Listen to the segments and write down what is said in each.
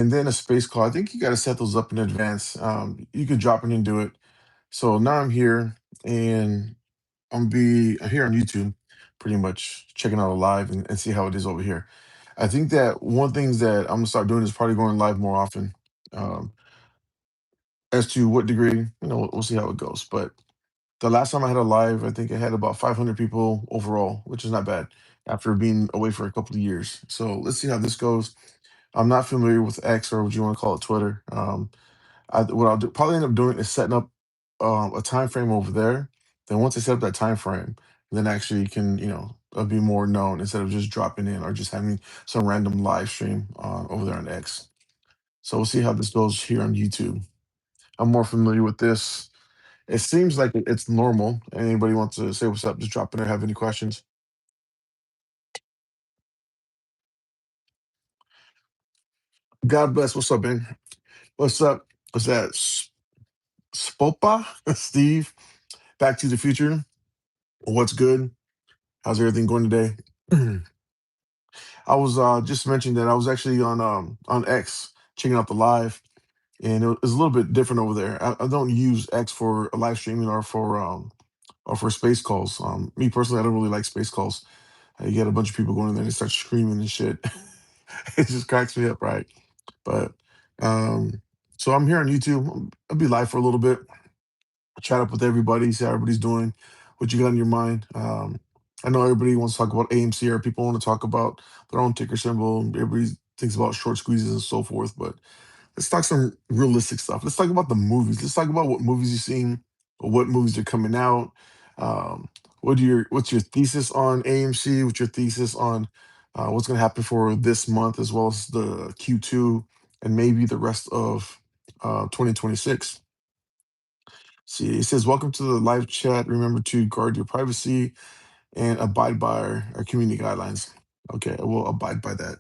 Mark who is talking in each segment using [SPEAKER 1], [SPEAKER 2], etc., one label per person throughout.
[SPEAKER 1] and then a space call. I think you got to set those up in advance. You could drop in and do it. So now I'm here, and I'm here on YouTube, pretty much checking out a live and see how it is over here. I think that one things that I'm gonna start doing is probably going live more often. Um, as to what degree, we'll see how it goes. But the last time I had a live, I think I had about 500 people overall, which is not bad after being away for a couple of years. So let's see how this goes. I'm not familiar with X or what you want to call it, Twitter. What I'll probably end up doing is setting up a time frame over there. Then once I set up that time frame, then actually can be more known instead of just dropping in or just having some random live stream over there on X. So we'll see how this goes here on YouTube. I'm more familiar with this. It seems like it's normal. Anybody wants to say what's up? Just drop in or have any questions. God bless. What's up, man? What's up? What's that? Spopa? Steve? Back to the Future? What's good? How's everything going today? I was just mentioning that I was actually on X checking out the live, and it was a little bit different over there. I don't use X for live streaming or for space calls. Me personally, I don't really like space calls. You get a bunch of people going in there and they start screaming and shit. It just cracks me up, right? But um, so I'm here on YouTube. I'll be live for a little bit, chat up with everybody, see how everybody's doing, what you got in your mind. I know everybody wants to talk about AMC or people want to talk about their own ticker symbol. Everybody thinks about short squeezes and so forth, but let's talk some realistic stuff. Let's talk about the movies. Let's talk about what movies you've seen, or what movies are coming out. Um, what's your thesis on AMC? What's your thesis on what's going to happen for this month as well as the Q2 and maybe the rest of 2026? See, it says, "Welcome to the live chat. Remember to guard your privacy and abide by our community guidelines." Okay, I will abide by that.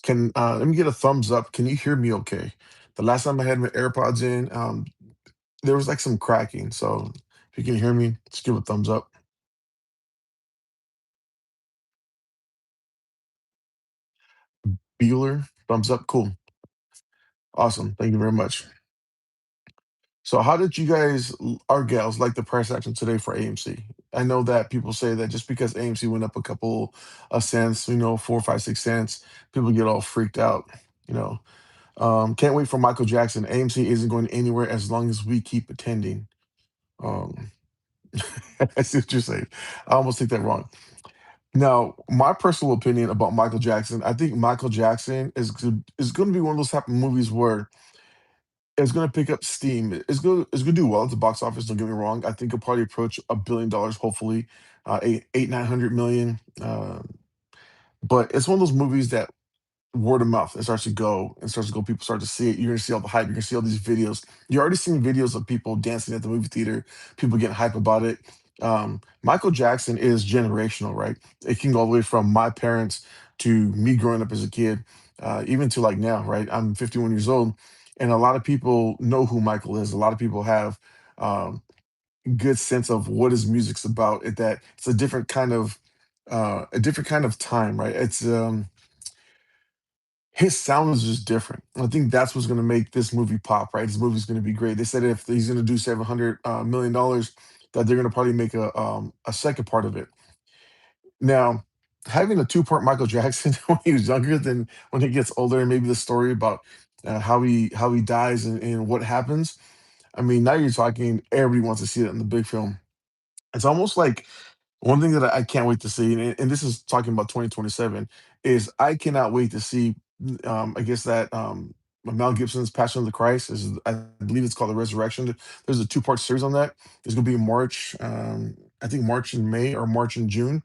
[SPEAKER 1] Can let me get a thumbs up. Can you hear me okay? The last time I had my AirPods in, there was like some cracking. So if you can hear me, just give a thumbs up. Bueller, thumbs up. Cool. Awesome. Thank you very much. So how did you guys, our gals, like the price action today for AMC? I know that people say that just because AMC went up a couple of cents, 4, 5, 6 cents, people get all freaked out. You know, can't wait for Michael Jackson. AMC isn't going anywhere as long as we keep attending. Um, I see what you're saying. I almost take that wrong. Now, my personal opinion about Michael Jackson, I think Michael Jackson is going to be one of those type of movies where it's going to pick up steam. It's going to do well at the box office. Don't get me wrong. I think it'll probably approach $1 billion, hopefully, 900 million. But it's one of those movies that word of mouth, it starts to go and starts to go. People start to see it. You're gonna see all the hype. You're gonna see all these videos. You're already seeing videos of people dancing at the movie theater. People getting hype about it. Michael Jackson is generational, right? It can go all the way from my parents to me growing up as a kid, even to like now, right? I'm 51 years old, and a lot of people know who Michael is. A lot of people have um, good sense of what his music's about. That it's a different kind of time, right? It's his sound is just different. I think that's what's going to make this movie pop, right? This movie's going to be great. They said if he's going to do $700 million, that they're going to probably make a second part of it. Now, having a two-part Michael Jackson when he was younger than when he gets older, and maybe the story about how he dies and what happens. I mean, now you're talking. Everybody wants to see that in the big film. It's almost like one thing that I can't wait to see, and this is talking about 2027, is I cannot wait to see. I guess that Mel Gibson's Passion of the Christ is, I believe it's called the Resurrection. There's a two-part series on that. It's going to be in March. I think March and May or March and June.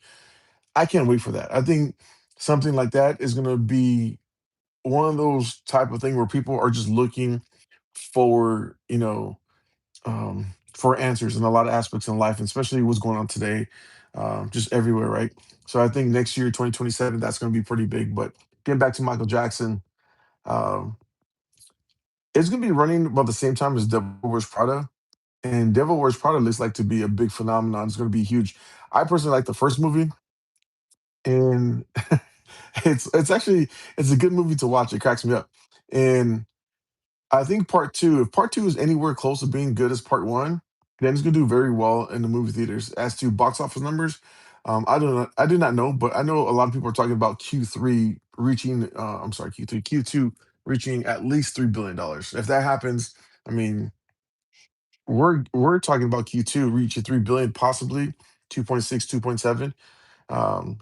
[SPEAKER 1] I can't wait for that. I think something like that is going to be one of those type of thing where people are just looking for for answers in a lot of aspects in life, and especially what's going on today, just everywhere, right? So I think next year, 2027, that's going to be pretty big. But getting back to Michael Jackson, um, it's going to be running about the same time as Devil Wears Prada, and Devil Wears Prada looks like to be a big phenomenon. It's going to be huge. I personally like the first movie, and It's actually it's a good movie to watch. It cracks me up. And I think part two, if part two is anywhere close to being good as part one, then it's gonna do very well in the movie theaters. As to box office numbers, I do not know, but I know a lot of people are talking about Q3 reaching. I'm sorry, Q3, Q2 reaching at least $3 billion. If that happens, I mean, we're talking about Q2 reaching 3 billion, possibly 2.6, 2.7.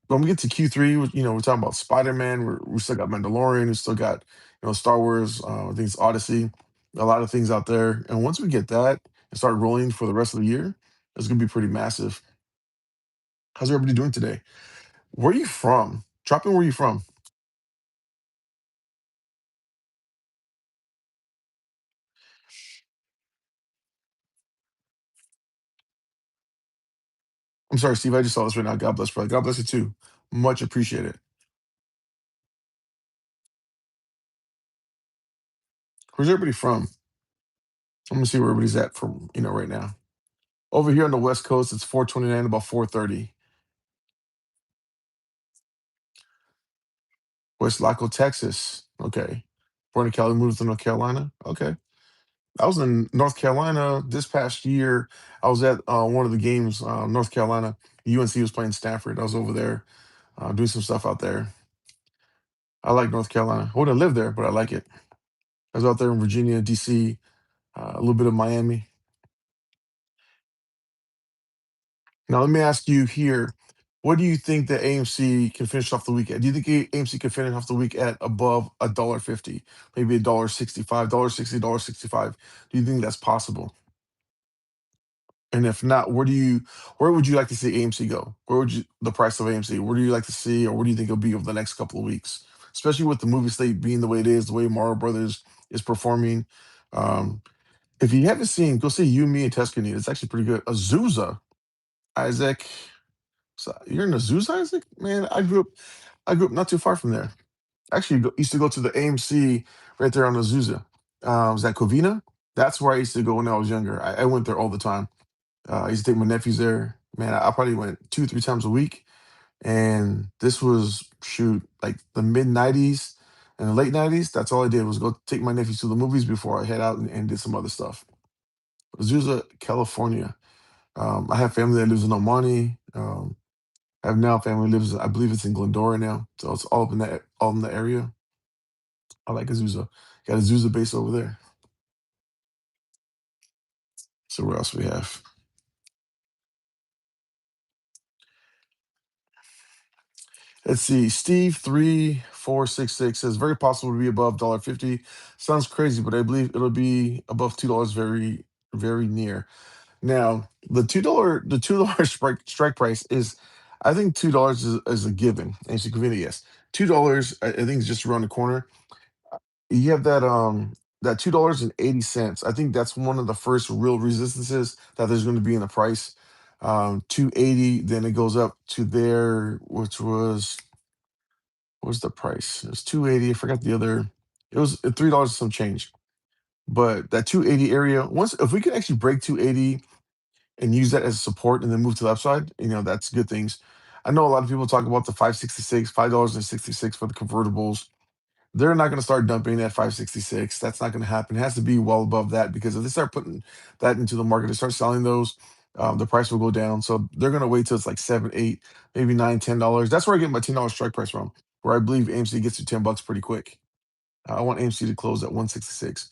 [SPEAKER 1] When we get to Q3, we're talking about Spider-Man. We still got Mandalorian. We still got, Star Wars. I think it's Odyssey. A lot of things out there. And once we get that and start rolling for the rest of the year, it's gonna be pretty massive. How's everybody doing today? Where are you from? Drop in where you from. I'm sorry, Steve. I just saw this right now. God bless, brother. God bless you too. Much appreciated. Where's everybody from? I'm gonna see where everybody's at from, right now. Over here on the West Coast, it's 4:29, about 4:30. West Laco, Texas. Okay. Born in Cali, moved to North Carolina. Okay. I was in North Carolina this past year. I was at one of the games, North Carolina. UNC was playing Stanford. I was over there doing some stuff out there. I like North Carolina. I wouldn't live there, but I like it. I was out there in Virginia, DC, a little bit of Miami. Now, let me ask you here, what do you think that AMC can finish off the week at? Do you think AMC can finish off the week at above $1.50, maybe $1.65, $1.60, $1.65? Do you think that's possible? And if not, where would you like to see AMC go? Where would you the price of AMC? Where do you like to see, or where do you think it'll be over the next couple of weeks? Especially with the movie slate being the way it is, the way Mario Brothers is performing. Um, if you haven't seen, go see You, Me, and Tuscany. It's actually pretty good. Azusa, Isaac. So you're in Azusa, Isaac? Man, I grew up not too far from there. Actually, used to go to the AMC right there on Azusa. Was that Covina? That's where I used to go when I was younger. I went there all the time. I used to take my nephews there. Man, I probably went 2, 3 times a week. And this was shoot like the mid '90s and the late '90s. That's all I did was go take my nephews to the movies before I head out and did some other stuff. Azusa, California. I have family that lives in Omani. I have now family lives. I believe it's in Glendora now. So it's all up in that all in the area. I like Azusa. Got Azusa base over there. So where else we have? Let's see. Steve 3466 says very possible to be above $1.50. Sounds crazy, but I believe it'll be above $2 very, very near. Now, the $2 strike price is I think $2 is a given. And it's a given, yes. $2, I think is just around the corner. You have that $2.80. I think that's one of the first real resistances that there's going to be in the price. 280, then it goes up to there, which was what was the price? It was 280. I forgot the other. It was $3 some change. But that 280 area, once if we can actually break 280 and use that as support and then move to the upside, that's good things. I know a lot of people talk about the 566, $5.66 for the convertibles. They're not going to start dumping at 566. That's not going to happen. It has to be well above that because if they start putting that into the market, they start selling those, the price will go down. So they're going to wait till it's like 7, 8, maybe 9, $10. That's where I get my $10 strike price from, where I believe AMC gets to $10 pretty quick. I want AMC to close at 166.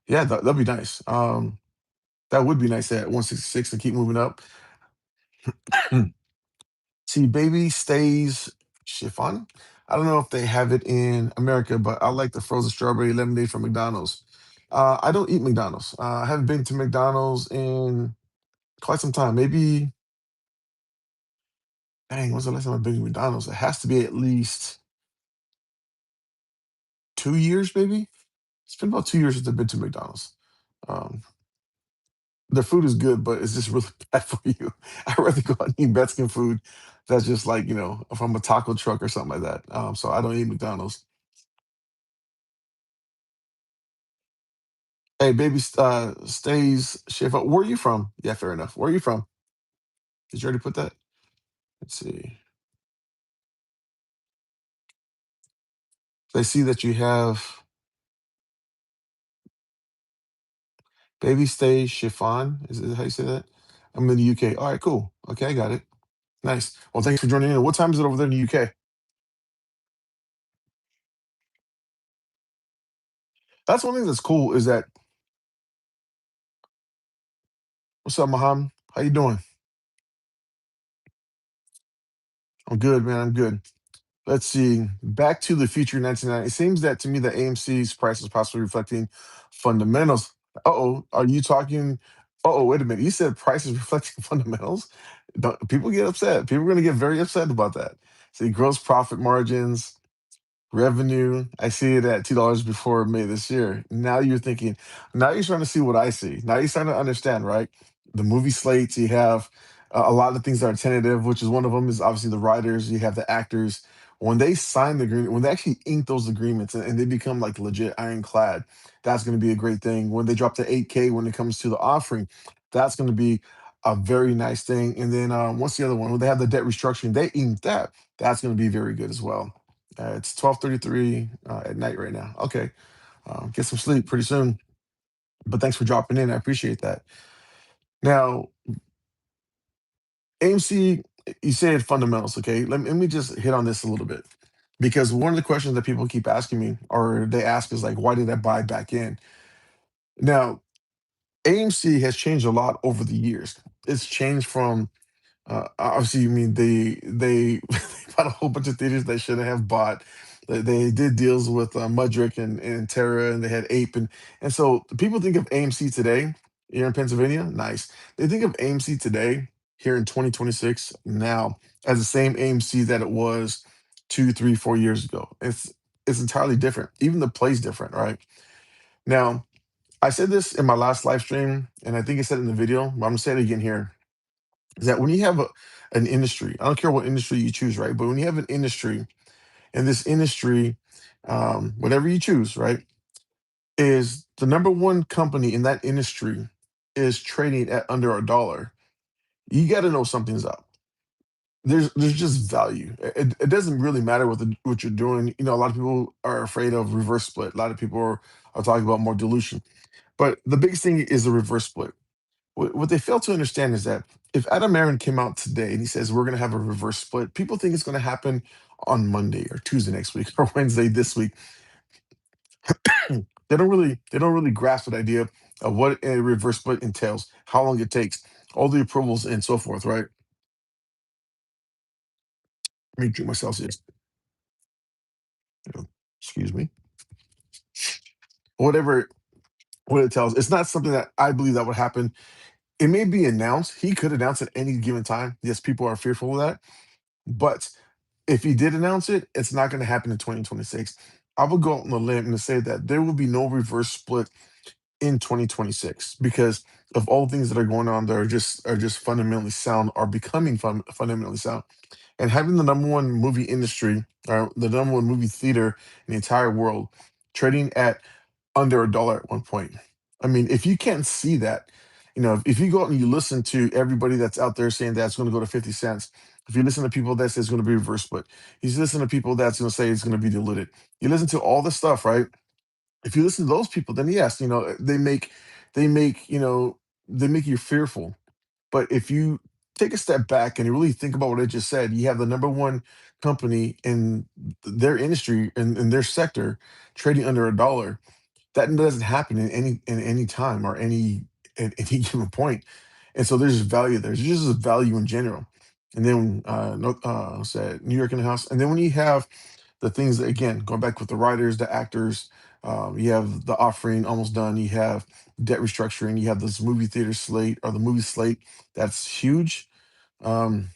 [SPEAKER 1] Yeah, that'd be nice. That would be nice at 166 and keep moving up. See, baby stays chiffon. I don't know if they have it in America, but I like the frozen strawberry lemonade from McDonald's. I don't eat McDonald's. I haven't been to McDonald's in quite some time. Maybe, dang, when's the last time I've been to McDonald's? It has to be at least 2 years, maybe. It's been about 2 years since I've been to McDonald's. Um, their food is good, but it's just really bad for you. I'd rather go out and eat Mexican food that's just like, from a taco truck or something like that. So I don't eat McDonald's. Hey, baby, stays Schaefer. Where are you from? Yeah, fair enough. Where are you from? Did you already put that? Let's see. I see that you have baby stage chiffon. Is it how you say that? I'm in the UK. All right, cool. Okay, I got it. Nice. Well, thanks for joining in. What time is it over there in the UK? That's one thing that's cool is that what's up, Maham? How you doing? I'm good, man. I'm good. Let's see. Back to the Future 1990. It seems that to me that AMC's price is possibly reflecting fundamentals. Uh-oh. Are you talking? Uh-oh, wait a minute. You said price is reflecting fundamentals? People get upset. People are going to get very upset about that. See, gross profit margins, revenue. I see it at $2 before May this year. Now you're thinking, now you're trying to see what I see. Now you're starting to understand, right? The movie slates, you have a lot of things that are tentative, which is one of them is obviously the writers, you have the actors. When they sign the agreement, when they actually ink those agreements and they become like legit ironclad, that's going to be a great thing. When they drop to 8K, when it comes to the offering, that's going to be a very nice thing. And then what's the other one? When they have the debt restructuring, they ink that. That's going to be very good as well. It's 12:33 at night right now. Okay, get some sleep pretty soon. But thanks for dropping in. I appreciate that. Now, AMC, you said fundamentals. Okay, let me just hit on this a little bit because one of the questions that people keep asking me, or they ask, is like, why did I buy back in? Now, AMC has changed a lot over the years. It's changed from obviously, you mean they they bought a whole bunch of theaters they shouldn't have bought. They did deals with Mudrick and Terra, and they had Ape, and so people think of AMC today here in Pennsylvania. Nice. They think of AMC today here in 2026 now as the same AMC that it was 2, 3, 4 years ago. It's entirely different. Even the play's different, right? Now, I said this in my last live stream, and I think I said it in the video, but I'm gonna say it again here is that when you have an industry, I don't care what industry you choose, right? But when you have an industry, and this industry, whatever you choose, right, is the number one company in that industry is trading at under a dollar, you got to know something's up. There's just value. It doesn't really matter what you're doing. You know, a lot of people are afraid of reverse split. A lot of people are talking about more dilution. But the biggest thing is the reverse split. What they fail to understand is that if Adam Aaron came out today and he says we're going to have a reverse split, people think it's going to happen on Monday or Tuesday next week or Wednesday this week. They don't really grasp the idea of what a reverse split entails, how long it takes, all the approvals and so forth. Right? Let me drink my Celsius. You know, excuse me. Whatever what it tells, it's not something that I believe that would happen. It may be announced. He could announce at any given time. Yes, people are fearful of that, but if he did announce it, it's not going to happen in 2026. I would go out on the limb and say that there will be no reverse split in 2026 because of all things that are going on that are just fundamentally sound, are becoming fundamentally sound. And having the number one movie industry or the number one movie theater in the entire world trading at under a dollar at one point. I mean, if you can't see that, if you go out and you listen to everybody that's out there saying that's going to go to 50 cents, if you listen to people that say it's going to be reverse split, you listen to people that's going to say it's going to be diluted. You listen to all the stuff, right? If you listen to those people, then yes, they make you fearful. But if you take a step back and you really think about what I just said, you have the number one company in their industry in their sector trading under a dollar. That doesn't happen in any time or any at any given point. And so there's value there. There's just value in general. And then no, said New York in the house. And then when you have the things that, again, going back with the writers, the actors, you have the offering almost done. You have debt restructuring. You have this movie theater slate or the movie slate that's huge. Um,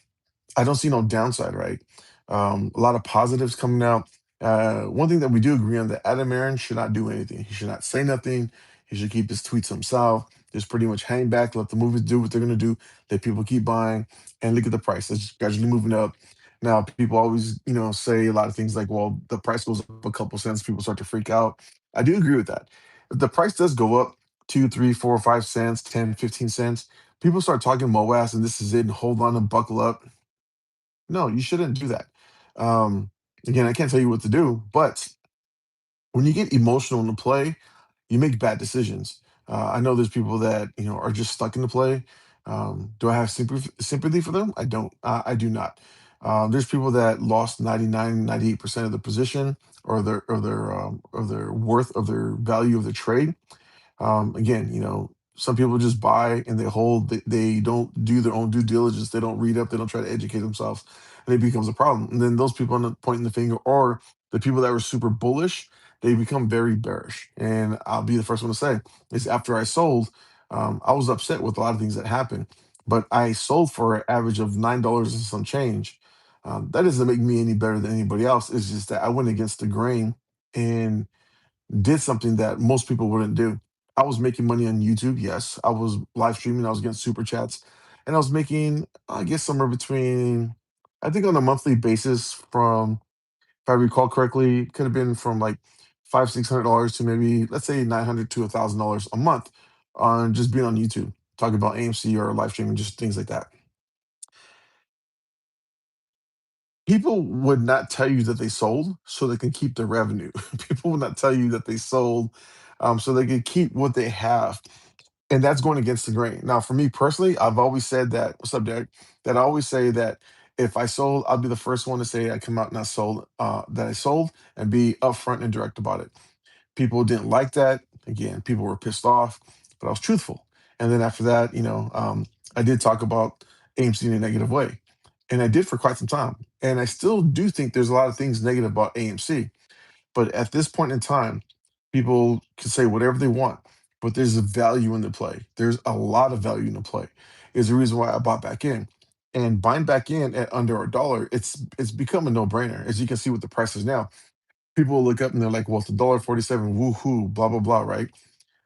[SPEAKER 1] I don't see no downside, right? A lot of positives coming out. One thing that we do agree on that Adam Aaron should not do anything. He should not say nothing. He should keep his tweets to himself. Just pretty much hang back, let the movies do what they're gonna do, let people keep buying, and look at the price. It's gradually moving up. Now, people always, say a lot of things like, well, the price goes up a couple cents, people start to freak out. I do agree with that. If the price does go up 2, 3, 4, 5 cents, 10, 15 cents, people start talking MOAS and this is it and hold on and buckle up. No, you shouldn't do that. Um, Again, I can't tell you what to do, but when you get emotional in the play, you make bad decisions. I know there's people that are just stuck in the play. Do I have sympathy for them? I don't. I do not. There's people that lost 99, 98% of the position or their worth of their value of the trade. Again, some people just buy and they hold. They don't do their own due diligence. They don't read up. They don't try to educate themselves, and it becomes a problem. And then those people end up pointing the finger, or the people that were super bullish, they become very bearish. And I'll be the first one to say is after I sold, I was upset with a lot of things that happened, but I sold for an average of $9 and some change. That doesn't make me any better than anybody else. It's just that I went against the grain and did something that most people wouldn't do. I was making money on YouTube. Yes, I was live streaming. I was getting super chats, and I was making, I guess, somewhere between, I think, on a monthly basis, from, if I recall correctly, could have been from like $500-600 to maybe, let's say, 900 to $1,000 a month on just being on YouTube, talking about AMC or live streaming, just things like that. People would not tell you that they sold so they can keep the revenue. People would not tell you that they sold so they can keep what they have. And that's going against the grain. Now, for me personally, I've always said that, what's up, Derek? That I always say that if I sold, I'll be the first one to say I come out and I sold, that I sold, and be upfront and direct about it. People didn't like that. Again, people were pissed off, but I was truthful. And then after that, I did talk about AMC in a negative way. And I did for quite some time. And I still do think there's a lot of things negative about AMC. But at this point in time, people can say whatever they want, but there's a value in the play. There's a lot of value in the play. Is the reason why I bought back in. And buying back in at under a dollar, it's become a no-brainer. As you can see with the prices now, people will look up and they're like, well, it's $1.47, woohoo, blah, blah, blah, right?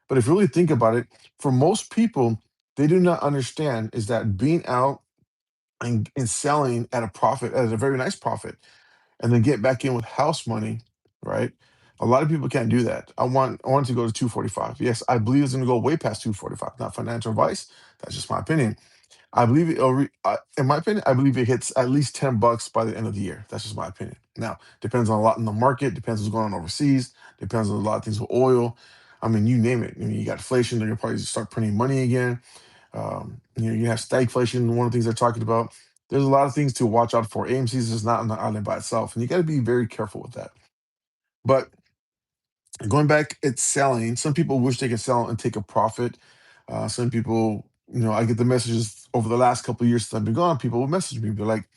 [SPEAKER 1] But if you really think about it, for most people, they do not understand is that being out and selling at a profit, at a very nice profit, and then get back in with house money, right? A lot of people can't do that. I want to go to 245. Yes, I believe it's going to go way past 245. Not financial advice. That's just my opinion. I believe in my opinion, I believe it hits at least $10 by the end of the year. That's just my opinion. Now, depends on a lot in the market. Depends what's going on overseas. Depends on a lot of things with oil. I mean, you name it. I mean, you got inflation. They're gonna probably start printing money again. You have stagflation. One of the things they're talking about. There's a lot of things to watch out for. AMC's is not on the island by itself, and you got to be very careful with that. But going back, it's selling. Some people wish they could sell and take a profit. Some people, I get the messages over the last couple of years since I've been gone. People will message me, they're like,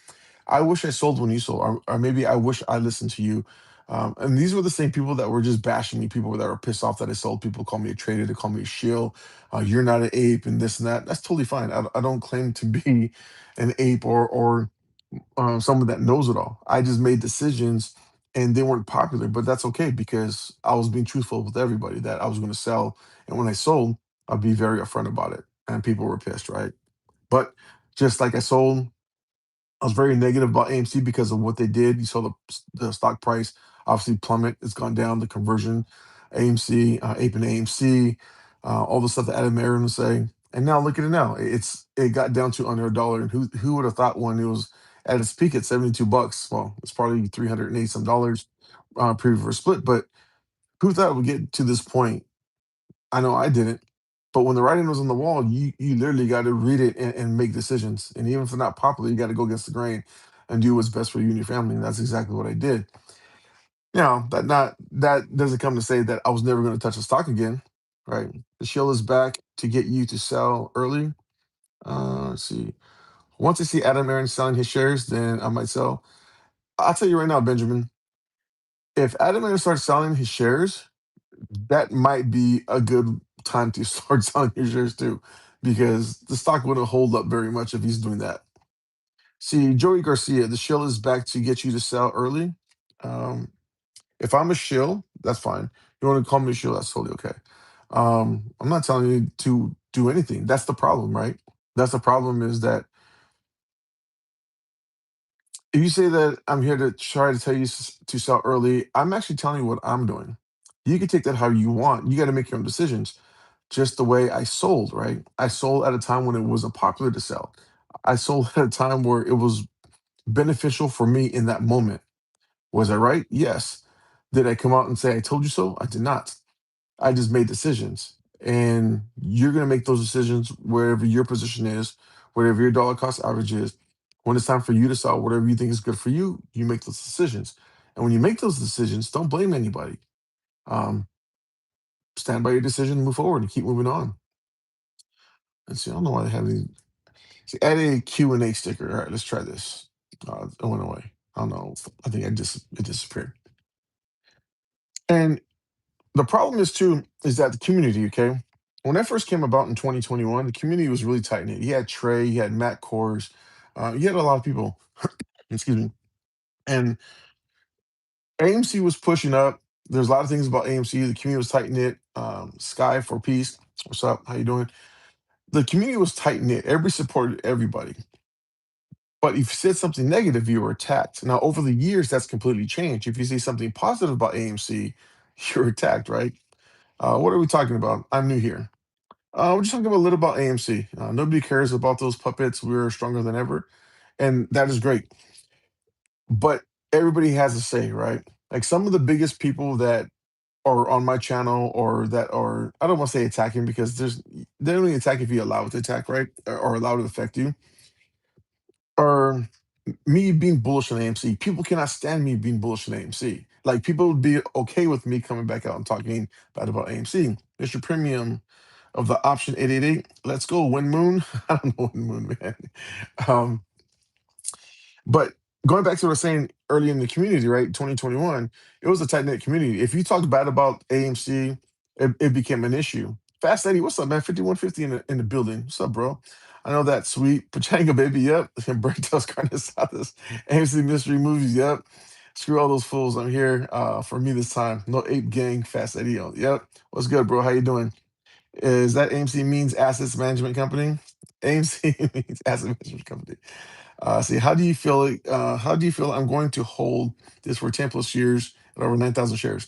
[SPEAKER 1] "I wish I sold when you sold," or maybe I wish I listened to you. And these were the same people that were just bashing me. People that were pissed off that I sold. People call me a trader. They call me a shill. You're not an ape, and this and that. That's totally fine. I don't claim to be an ape or someone that knows it all. I just made decisions and they weren't popular, but that's okay because I was being truthful with everybody that I was going to sell. And when I sold, I'd be very upfront about it. And people were pissed, right? But just like I sold, I was very negative about AMC because of what they did. You saw the stock price obviously plummet. It's gone down. The conversion, AMC, Ape and AMC, all the stuff that Adam Aaron was saying. And now look at it now. It got down to under a dollar. And who would have thought when it was at its peak at $72? Well, it's probably 380 some dollars previous split. But who thought it would get to this point? I know I didn't. But when the writing was on the wall, you literally got to read it and make decisions. And even if it's not popular, you got to go against the grain and do what's best for you and your family. And that's exactly what I did. That doesn't come to say that I was never going to touch the stock again, right? The shield is back to get you to sell early. Let's see. Once I see Adam Aaron selling his shares, then I might sell. I'll tell you right now, Benjamin. If Adam Aaron starts selling his shares, that might be a good time to start selling your shares too, because the stock wouldn't hold up very much if he's doing that. See, Joey Garcia, the shill is back to get you to sell early. Um, if I'm a shill, that's fine. You want to call me a shill, that's totally okay. I'm not telling you to do anything. That's the problem, right? That's the problem is that if you say that I'm here to try to tell you to sell early, I'm actually telling you what I'm doing. You can take that how you want. You got to make your own decisions. Just the way I sold, right? I sold at a time when it wasn't popular to sell. I sold at a time where it was beneficial for me in that moment. Was I right? Yes. Did I come out and say I told you so? I did not. I just made decisions. And you're going to make those decisions wherever your position is, wherever your dollar cost average is. When it's time for you to sell whatever you think is good for you, you make those decisions. And when you make those decisions, don't blame anybody. Um, Stand by your decision, move forward, and keep moving on. Let's see. I don't know why they have any. See, add a Q&A sticker. All right, let's try this. It went away. I don't know. I think it disappeared. And the problem is too is that the community. Okay, when I first came about in 2021, the community was really tight knit. You had Trey, you had Matt Kors, you had a lot of people. Excuse me. And AMC was pushing up. There's a lot of things about AMC. The community was tight knit. Sky for Peace. What's up? How you doing? The community was tight knit. Everybody supported everybody. But if you said something negative, you were attacked. Now, over the years, that's completely changed. If you say something positive about AMC, you're attacked, right? What are we talking about? I'm new here. We're just talking about a little about AMC. Nobody cares about those puppets. We're stronger than ever. And that is great. But everybody has a say, right? Like some of the biggest people that are on my channel or that are, I don't want to say attacking because they only attack if you allow it to attack, right? Or allow it to affect you. Or me being bullish on AMC. People cannot stand me being bullish on AMC. Like people would be okay with me coming back out and talking bad about AMC. Mr. Premium of the option 888. Let's go, Wind Moon. I don't know Wind Moon, man. Um, but going back to what I was saying early in the community, right? 2021, it was a tight knit community. If you talked bad about AMC, it became an issue. Fast Eddie, what's up, man? 5150 in the building. What's up, bro? I know that sweet Pachanga baby, yep. Bertos Carne Asadas, AMC Mystery Movies, yep. Screw all those fools. I'm here for me this time. No ape gang, Fast Eddie. Yep. What's good, bro? How you doing? Is that AMC means assets management company? AMC means asset management company. See, how do you feel? How do you feel? I'm going to hold this for 10 plus years at over 9,000 shares.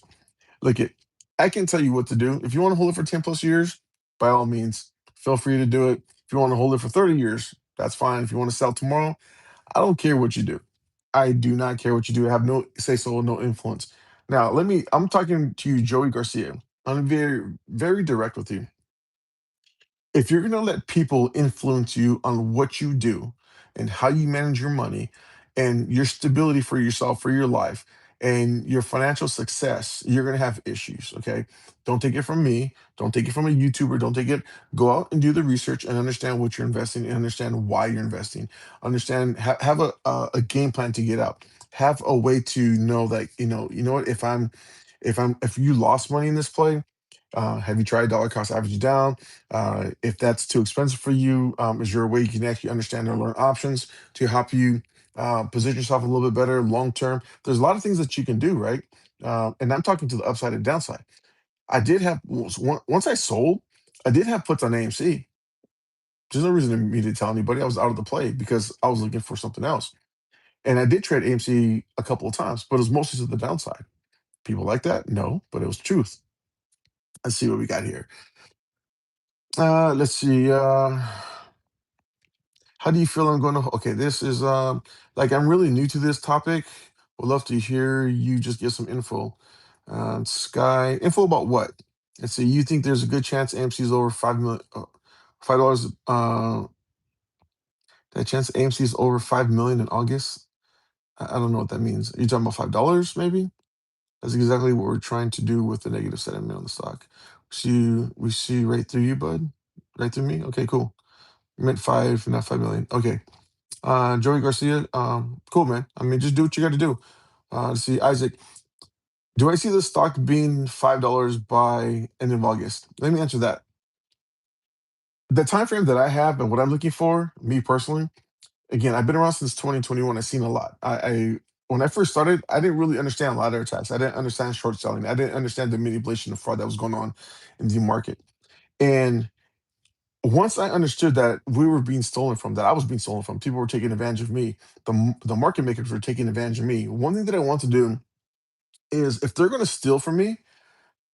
[SPEAKER 1] Look, I can tell you what to do. If you want to hold it for 10 plus years, by all means, feel free to do it. If you want to hold it for 30 years, that's fine. If you want to sell tomorrow, I don't care what you do. I do not care what you do. I have no say so, no influence. Now, I'm talking to you, Joey Garcia. I'm very, very direct with you. If you're going to let people influence you on what you do and how you manage your money and your stability for yourself, for your life, and your financial success, you're going to have issues. Okay. Don't take it from me. Don't take it from a YouTuber. Don't take it. Go out and do the research and understand what you're investing and understand why you're investing. Understand, have a game plan to get out. Have a way to know that, you know what, if you lost money in this play, have you tried dollar cost averaging down? If that's too expensive for you, is there a way you can actually understand and learn options to help you position yourself a little bit better long term? There's a lot of things that you can do, right? And I'm talking to the upside and downside. I did have once I sold, I did have puts on AMC. There's no reason for me to tell anybody I was out of the play because I was looking for something else. And I did trade AMC a couple of times, but it was mostly to the downside. People like that? No, but it was truth. Let's see what we got here. Let's see. How do you feel I'm going to? Okay, this is like I'm really new to this topic. Would love to hear you just give some info. Sky info about what? Let's see. You think there's a good chance AMC is over 5 million, $5. That chance AMC is over 5 million in August. I don't know what that means. Are you talking about $5 maybe? That's exactly what we're trying to do with the negative sentiment on the stock. We see right through you, bud. Right through me. Okay, cool. You meant five, not 5 million. Okay. Joey Garcia, cool, man. I mean, just do what you got to do. Let's see, Isaac, do I see the stock being $5 by end of August? Let me answer that. The time frame that I have and what I'm looking for, me personally, again, I've been around since 2021. I've seen a lot. I when I first started, I didn't really understand ladder attacks. I didn't understand short selling. I didn't understand the manipulation of fraud that was going on in the market. And once I understood that we were being stolen from, that I was being stolen from, people were taking advantage of me, the market makers were taking advantage of me. One thing that I want to do is if they're going to steal from me,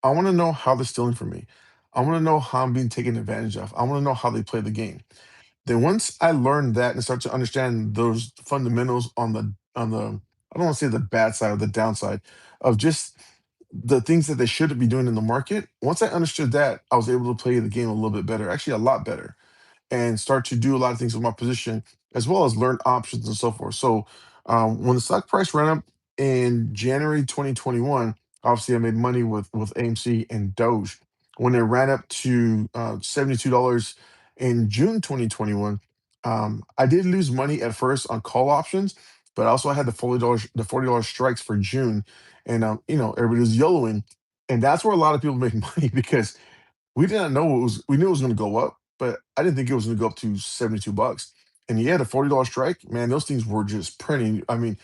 [SPEAKER 1] I want to know how they're stealing from me. I want to know how I'm being taken advantage of. I want to know how they play the game. Then once I learned that and start to understand those fundamentals on the I don't want to say the bad side or the downside of just the things that they should be doing in the market. Once I understood that, I was able to play the game a little bit better, actually a lot better, and start to do a lot of things with my position, as well as learn options and so forth. So when the stock price ran up in January 2021, obviously I made money with AMC and Doge. When it ran up to $72 in June 2021, I did lose money at first on call options, but also I had the $40 strikes for June, and everybody was YOLOing, and that's where a lot of people make money because we didn't know it was. We knew it was going to go up, but I didn't think it was going to go up to $72. And yeah, the $40 strike, man, those things were just printing. I mean,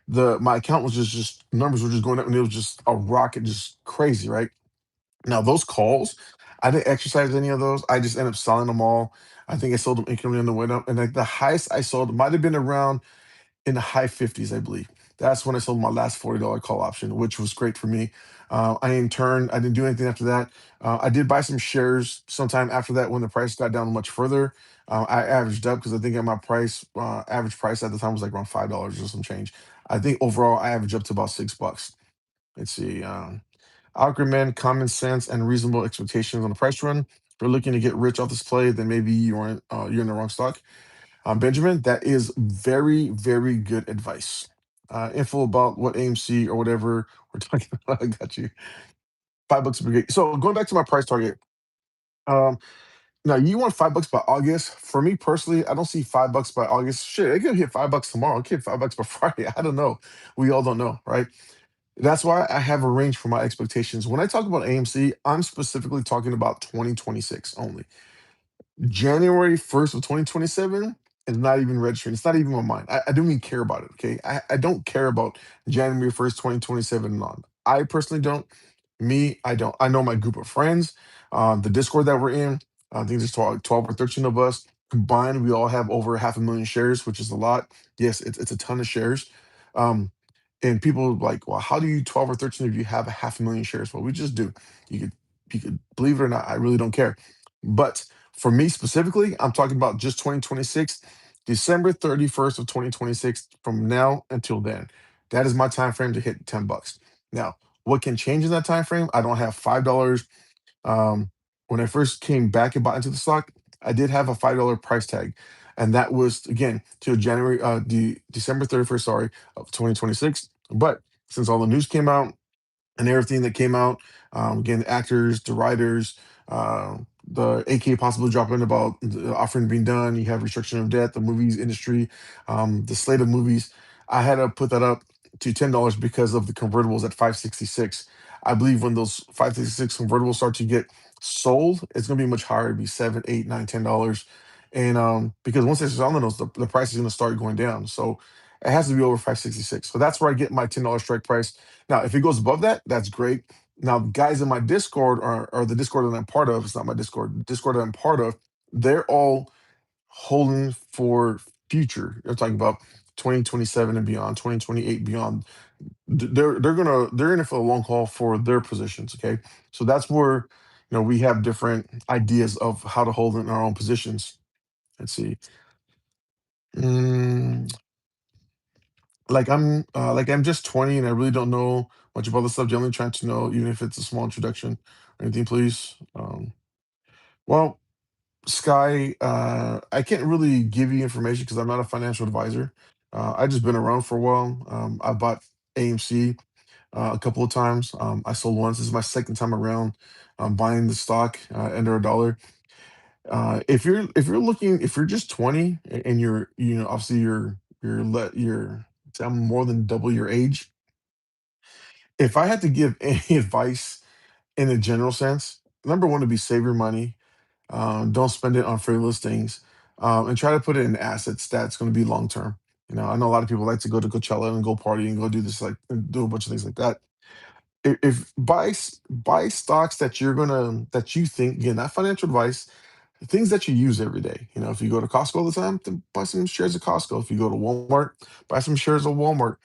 [SPEAKER 1] the my account was just numbers were just going up, and it was just a rocket, just crazy, right? Now those calls, I didn't exercise any of those. I just ended up selling them all. I think I sold them incrementally on the way up, and like the highest I sold might have been around in the high 50s, I believe. That's when I sold my last $40 call option, which was great for me. I in turn, I didn't do anything after that. I did buy some shares sometime after that when the price got down much further. I averaged up because I think at my price, average price at the time was like around $5 or some change. I think overall I averaged up to about $6. Let's see. I recommend common sense and reasonable expectations on the price run. If you're looking to get rich off this play, then maybe you're in the wrong stock. Benjamin, that is very, very good advice. Info about what AMC or whatever we're talking about. I got you. $5 would be great. So going back to my price target. Um, Now you want $5 by August. For me personally, I don't see $5 by August. Shit, it could hit $5 tomorrow. It could hit $5 by Friday. I don't know. We all don't know, right? That's why I have a range for my expectations. When I talk about AMC, I'm specifically talking about 2026 only. January 1st of 2027 is not even registering. It's not even on mine. I don't even care about it. Okay. I don't care about January 1st, 2027 and on. I personally don't. Me, I don't. I know my group of friends, the Discord that we're in, I think there's 12 or 13 of us. Combined, we all have over half a million shares, which is a lot. Yes, it's a ton of shares. Um, and people are like, well, how do you 12 or 13 of you have a half a million shares? Well, we just do. You could you could believe it or not, I really don't care. But for me specifically, I'm talking about just 2026, December 31st of 2026, from now until then. That is my time frame to hit $10. Now, what can change in that time frame? I don't have $5. Um, when I first came back and bought into the stock, I did have a $5 price tag. And that was again till December 31st, sorry, of 2026. But since all the news came out, and everything that came out. Again, the actors, the writers, the AK possibly dropping about the offering being done. You have restriction of debt, the movies industry, the slate of movies. I had to put that up to $10 because of the convertibles at 566. I believe when those 566 convertibles start to get sold, it's going to be much higher. It'd be seven, eight, nine, $10. And because once they're selling those, the price is going to start going down. So it has to be over 566. So that's where I get my $10 strike price. Now, if it goes above that, that's great. Now, guys in my Discord or the Discord that I'm part of, it's not my Discord, the Discord that I'm part of, they're all holding for future. They're talking about 2027 and beyond, 2028 beyond. They're in it for the long haul for their positions. Okay. So that's where we have different ideas of how to hold in our own positions. Let's see. Mm, like I'm just 20 and I really don't know much about the subject. I'm only trying to know, even if it's a small introduction or anything, please. Well, Sky, I can't really give you information because I'm not a financial advisor. I just been around for a while. I bought AMC a couple of times. I sold once. This is my second time around buying the stock under a dollar. If you're just 20 and obviously you're I'm more than double your age. If I had to give any advice in a general sense, number one would be save your money. Don't spend it on frivolous things, and try to put it in assets that's going to be long term. I know a lot of people like to go to Coachella and go party and go do this, like and do a bunch of things like that. If buy stocks that you think, again, not financial advice, things that you use every day. If you go to Costco all the time, then buy some shares of Costco. If you go to Walmart, buy some shares of Walmart.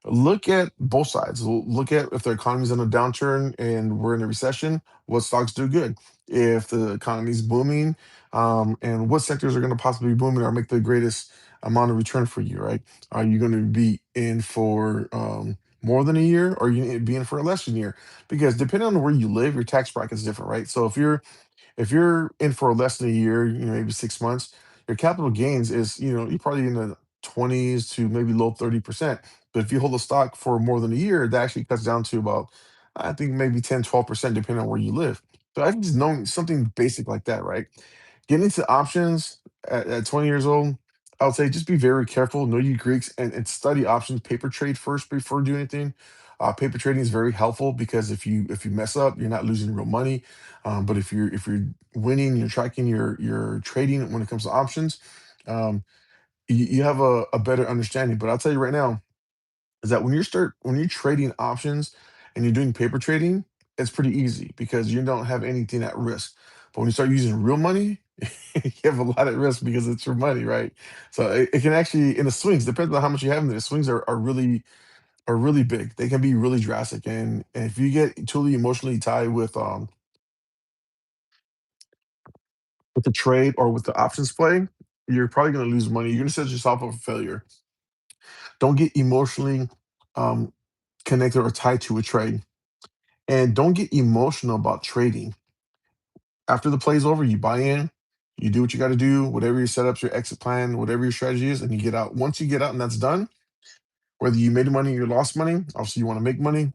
[SPEAKER 1] Look at both sides. Look at if the economy's in a downturn and we're in a recession, what stocks do good. If the economy's booming, and what sectors are going to possibly be booming or make the greatest amount of return for you, right? Are you going to be in for more than a year, or you need to be in for less than a year? Because depending on where you live, your tax bracket is different, right? So if you're in for less than a year, maybe 6 months, your capital gains is, you're probably in the 20s to maybe low 30%. But if you hold a stock for more than a year, that actually cuts down to about, I think, maybe 10, 12%, depending on where you live. So I think just knowing something basic like that, right? Getting into options at 20 years old, I would say just be very careful, know your Greeks, and study options. Paper trade first before doing anything. Paper trading is very helpful because if you mess up, you're not losing real money. But if you're winning, you're tracking your trading when it comes to options. Um, you have a better understanding. But I'll tell you right now is that when you're trading options and you're doing paper trading, it's pretty easy because you don't have anything at risk. But when you start using real money, you have a lot at risk because it's your money, right? So it can actually, in the swings, depends on how much you have in there. The swings are really big. They can be really drastic, and if you get totally emotionally tied with the trade or with the options play, you're probably going to lose money. You're going to set yourself up for failure. Don't get emotionally um, connected or tied to a trade, and don't get emotional about trading. After the play's over, you buy in, you do what you got to do, whatever your setups, your exit plan, whatever your strategy is, and you get out. Once you get out and that's done, whether you made money or you lost money, obviously you want to make money.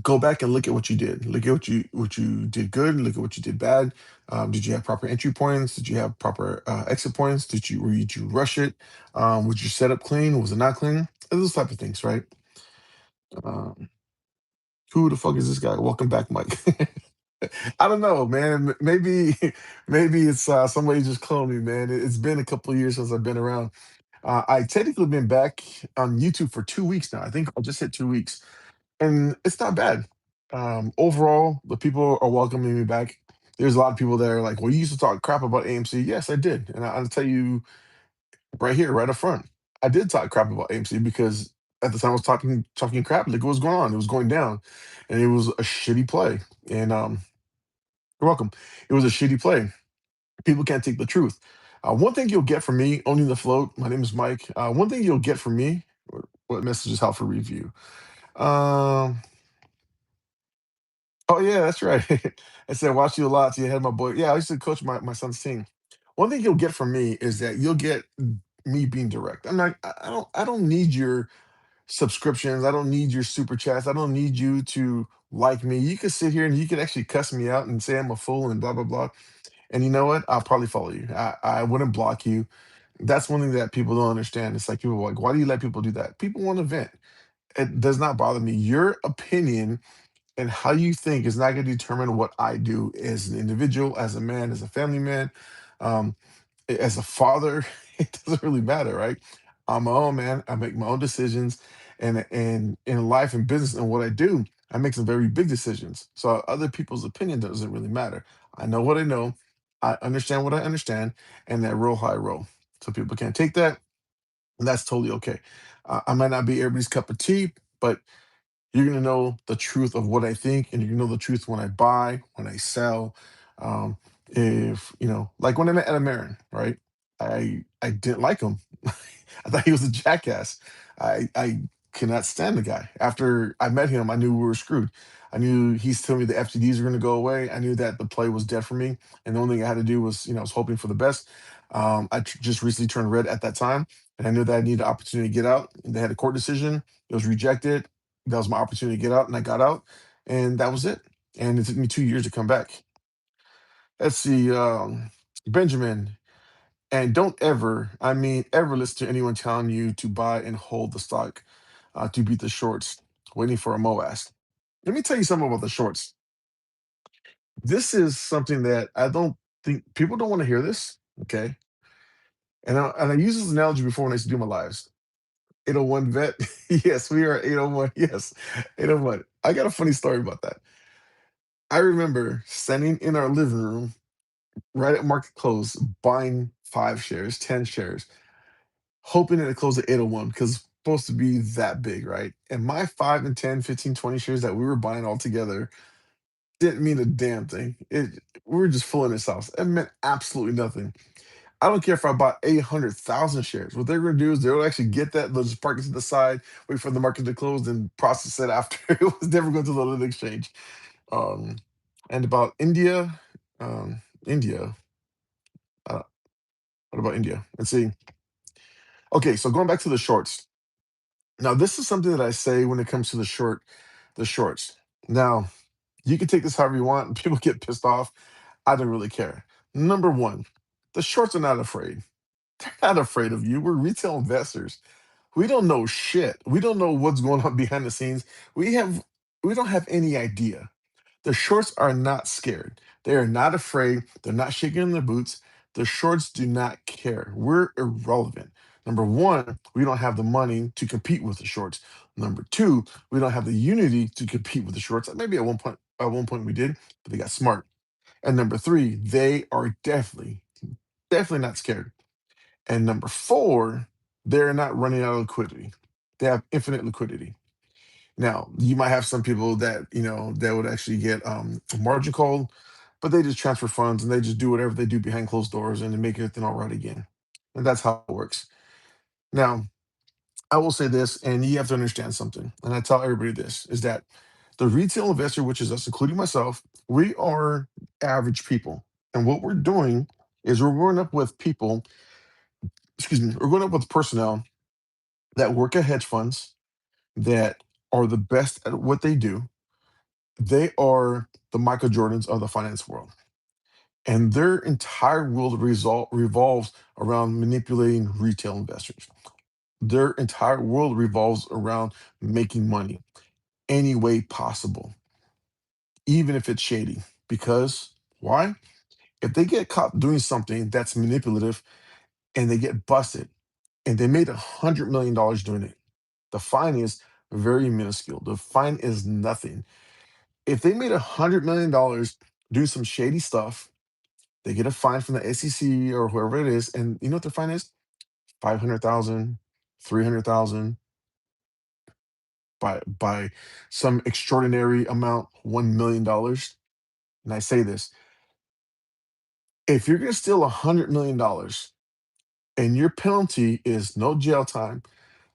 [SPEAKER 1] Go back and look at what you did. Look at what you did good. Look at what you did bad. Did you have proper entry points? Did you have proper exit points? Did you rush it? Was your setup clean? Was it not clean? Those type of things, right? Um, who the fuck is this guy? Welcome back, Mike. I don't know, man. Maybe maybe it's somebody just cloned me, man. It's been a couple of years since I've been around. I technically been back on YouTube for 2 weeks now. I think I'll just hit 2 weeks, and it's not bad. Overall, the people are welcoming me back. There's a lot of people that are like, "Well, you used to talk crap about AMC." Yes, I did, and I'll tell you right here, right up front, I did talk crap about AMC because at the time I was talking crap. Like, what was going on? It was going down, and it was a shitty play. And you're welcome. It was a shitty play. People can't take the truth. One thing you'll get from me owning the float. My name is Mike. One thing you'll get from me. What message is out for review? Um, Oh yeah, that's right. I said watch you a lot. So you had my boy. Yeah, I used to coach my son's team. One thing you'll get from me is that you'll get me being direct. I'm not. I don't need your subscriptions. I don't need your super chats. I don't need you to like me. You could sit here and you could actually cuss me out and say I'm a fool and blah blah blah. And you know what? I'll probably follow you. I wouldn't block you. That's one thing that people don't understand. It's like people are like, why do you let people do that? People want to vent. It does not bother me. Your opinion and how you think is not going to determine what I do as an individual, as a man, as a family man, um, as a father. It doesn't really matter, right? I'm my own man. I make my own decisions, and in life and business and what I do, I make some very big decisions. So other people's opinion doesn't really matter. I know what I know. I understand what I understand, and that roll high roll. So people can't take that, and that's totally okay. I might not be everybody's cup of tea, but you're gonna know the truth of what I think, and you're gonna know the truth when I buy, when I sell. If like when I met Ed Marin, right? I didn't like him. I thought he was a jackass. I cannot stand the guy. After I met him, I knew we were screwed. I knew he's telling me the FTDs were going to go away. I knew that the play was dead for me, and the only thing I had to do was, I was hoping for the best. Just recently turned red at that time, and I knew that I needed an opportunity to get out. They had a court decision. It was rejected. That was my opportunity to get out, and I got out, and that was it. And it took me 2 years to come back. Let's see, Benjamin. And don't ever, I mean, ever listen to anyone telling you to buy and hold the stock to beat the shorts, waiting for a MOAS. Let me tell you something about the shorts. This is something that I don't think people don't want to hear this. Okay. And I use this analogy before when I used to do my lives. 801 vet. Yes, we are 801. Yes, 801. I got a funny story about that. I remember standing in our living room right at market close, buying 5 shares, 10 shares, hoping that it closed at 801 because it's supposed to be that big, right? And my 5 and 10, 15, 20 shares that we were buying all together didn't mean a damn thing. We were just fooling ourselves. It meant absolutely nothing. I don't care if I bought 800,000 shares. What they're going to do is they'll actually get that, they'll just park it to the side, wait for the market to close, and process it after it was never going to the London exchange. Um, and about India, India, uh, what about India? Let's see. Okay, so going back to the shorts. Now, this is something that I say when it comes to the shorts. Now, you can take this however you want. People get pissed off. I don't really care. Number one, the shorts are not afraid. They're not afraid of you. We're retail investors. We don't know shit. We don't know what's going on behind the scenes. We have we don't have any idea. The shorts are not scared. They are not afraid. They're not shaking in their boots. The shorts do not care. We're irrelevant. Number one, we don't have the money to compete with the shorts. Number two, we don't have the unity to compete with the shorts. Maybe at one point we did, but they got smart. And number three, they are definitely not scared. And number four, they're not running out of liquidity. They have infinite liquidity. Now, you might have some people that, that would actually get a margin call, but they just transfer funds and they just do whatever they do behind closed doors and they make everything all right again. And that's how it works. Now, I will say this, and you have to understand something, and I tell everybody this, is that the retail investor, which is us, including myself, we are average people. And what we're doing is we're going up with people, excuse me, we're going up with personnel that work at hedge funds that are the best at what they do. They are the Michael Jordans of the finance world. And their entire world revolves around manipulating retail investors. Their entire world revolves around making money any way possible, even if it's shady. Because why? If they get caught doing something that's manipulative and they get busted and they made $100 million doing it, the fine is very minuscule. The fine is nothing. If they made $100 million doing some shady stuff, they get a fine from the SEC or whoever it is, and you know what their fine is? 500,000, 300,000, by some extraordinary amount, $1 million. And I say this: if you're going to steal $100 million and your penalty is no jail time,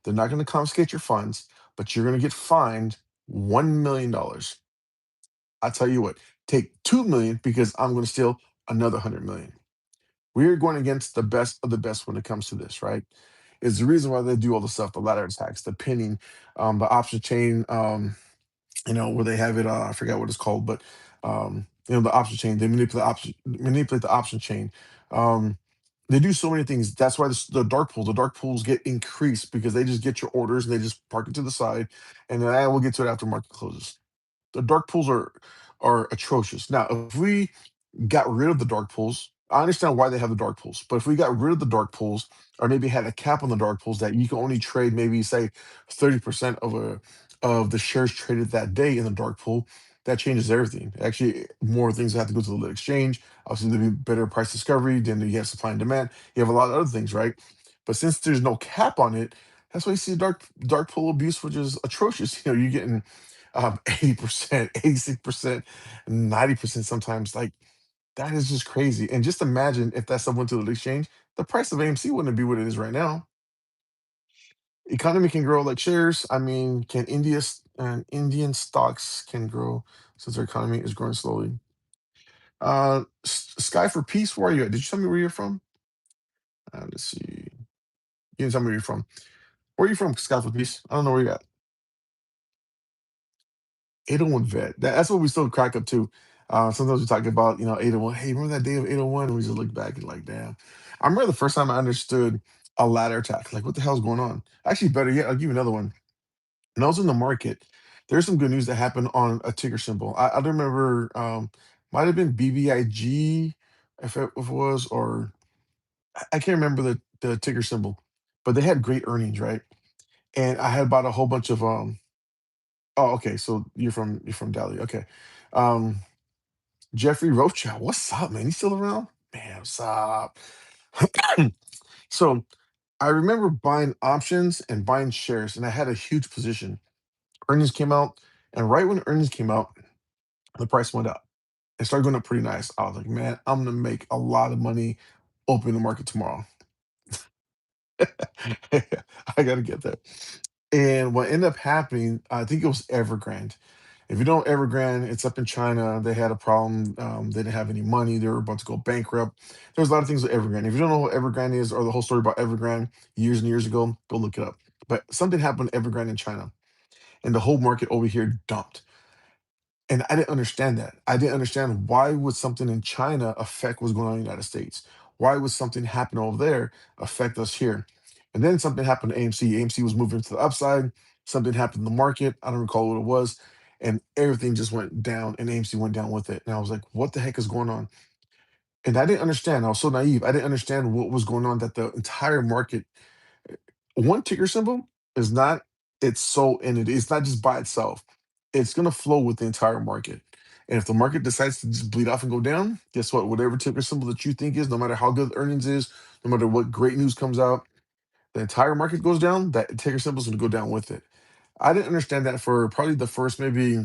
[SPEAKER 1] they're not going to confiscate your funds, but you're going to get fined $1 million. I tell you what, take 2 million because I'm going to steal another 100 million. We're going against the best of the best when it comes to this, right? It's the reason why they do all the stuff, the ladder attacks, the pinning, the option chain, where they have it. I forgot what it's called, but the option chain. They manipulate the option chain. Um, they do so many things. That's why the dark pools get increased because they just get your orders and they just park it to the side, and then we'll get to it after market closes. The dark pools are atrocious. Now, if we got rid of the dark pools, I understand why they have the dark pools. But if we got rid of the dark pools, or maybe had a cap on the dark pools that you can only trade maybe say 30% of the shares traded that day in the dark pool, that changes everything. Actually, more things have to go to the lit exchange. Obviously, there'll be better price discovery. Then you have supply and demand. You have a lot of other things, right? But since there's no cap on it, that's why you see dark pool abuse, which is atrocious. You're getting 80%, 86%, 90% sometimes. Like, that is just crazy. And just imagine if that stuff went to the exchange, the price of AMC wouldn't be what it is right now. Economy can grow like shares. I mean, can Indian stocks can grow since their economy is growing slowly. Sky for Peace, where are you at? Did you tell me where you're from? Let's see. You didn't tell me where you're from. Where are you from, Sky for Peace? I don't know where you're at. 801 vet. That's what we still crack up to. Sometimes we talk about, 801. Hey, remember that day of 801? And we just look back and like, damn. I remember the first time I understood a ladder attack. Like, what the hell's going on? Actually, better yet, I'll give you another one. When I was in the market, there's some good news that happened on a ticker symbol. I don't remember, might have been BBIG, if it was, or I can't remember the ticker symbol, but they had great earnings, right? And I had bought a whole bunch of oh, okay. So you're from Delhi. Okay. Um, Jeffrey Rothschild, what's up, man? He's still around? Man, what's up? So I remember buying options and buying shares, and I had a huge position. Earnings came out, and right when earnings came out, the price went up. It started going up pretty nice. I was like, man, I'm gonna make a lot of money open the market tomorrow. I gotta get there. And what ended up happening, I think it was Evergrande. If you don't know Evergrande, it's up in China. They had a problem. They didn't have any money. They were about to go bankrupt. There's a lot of things with Evergrande. If you don't know what Evergrande is or the whole story about Evergrande years and years ago, go look it up. But something happened to Evergrande in China, and the whole market over here dumped. And I didn't understand that. I didn't understand why would something in China affect what's going on in the United States? Why would something happen over there affect us here? And then something happened to AMC. AMC was moving to the upside. Something happened in the market. I don't recall what it was. And everything just went down and AMC went down with it. And I was like, what the heck is going on? And I didn't understand. I was so naive. I didn't understand what was going on, that the entire market, one ticker symbol is not its sole entity. It's not just by itself. It's going to flow with the entire market. And if the market decides to just bleed off and go down, guess what? Whatever ticker symbol that you think is, no matter how good the earnings is, no matter what great news comes out, the entire market goes down, that ticker symbol is going to go down with it. I didn't understand that for probably the first, maybe,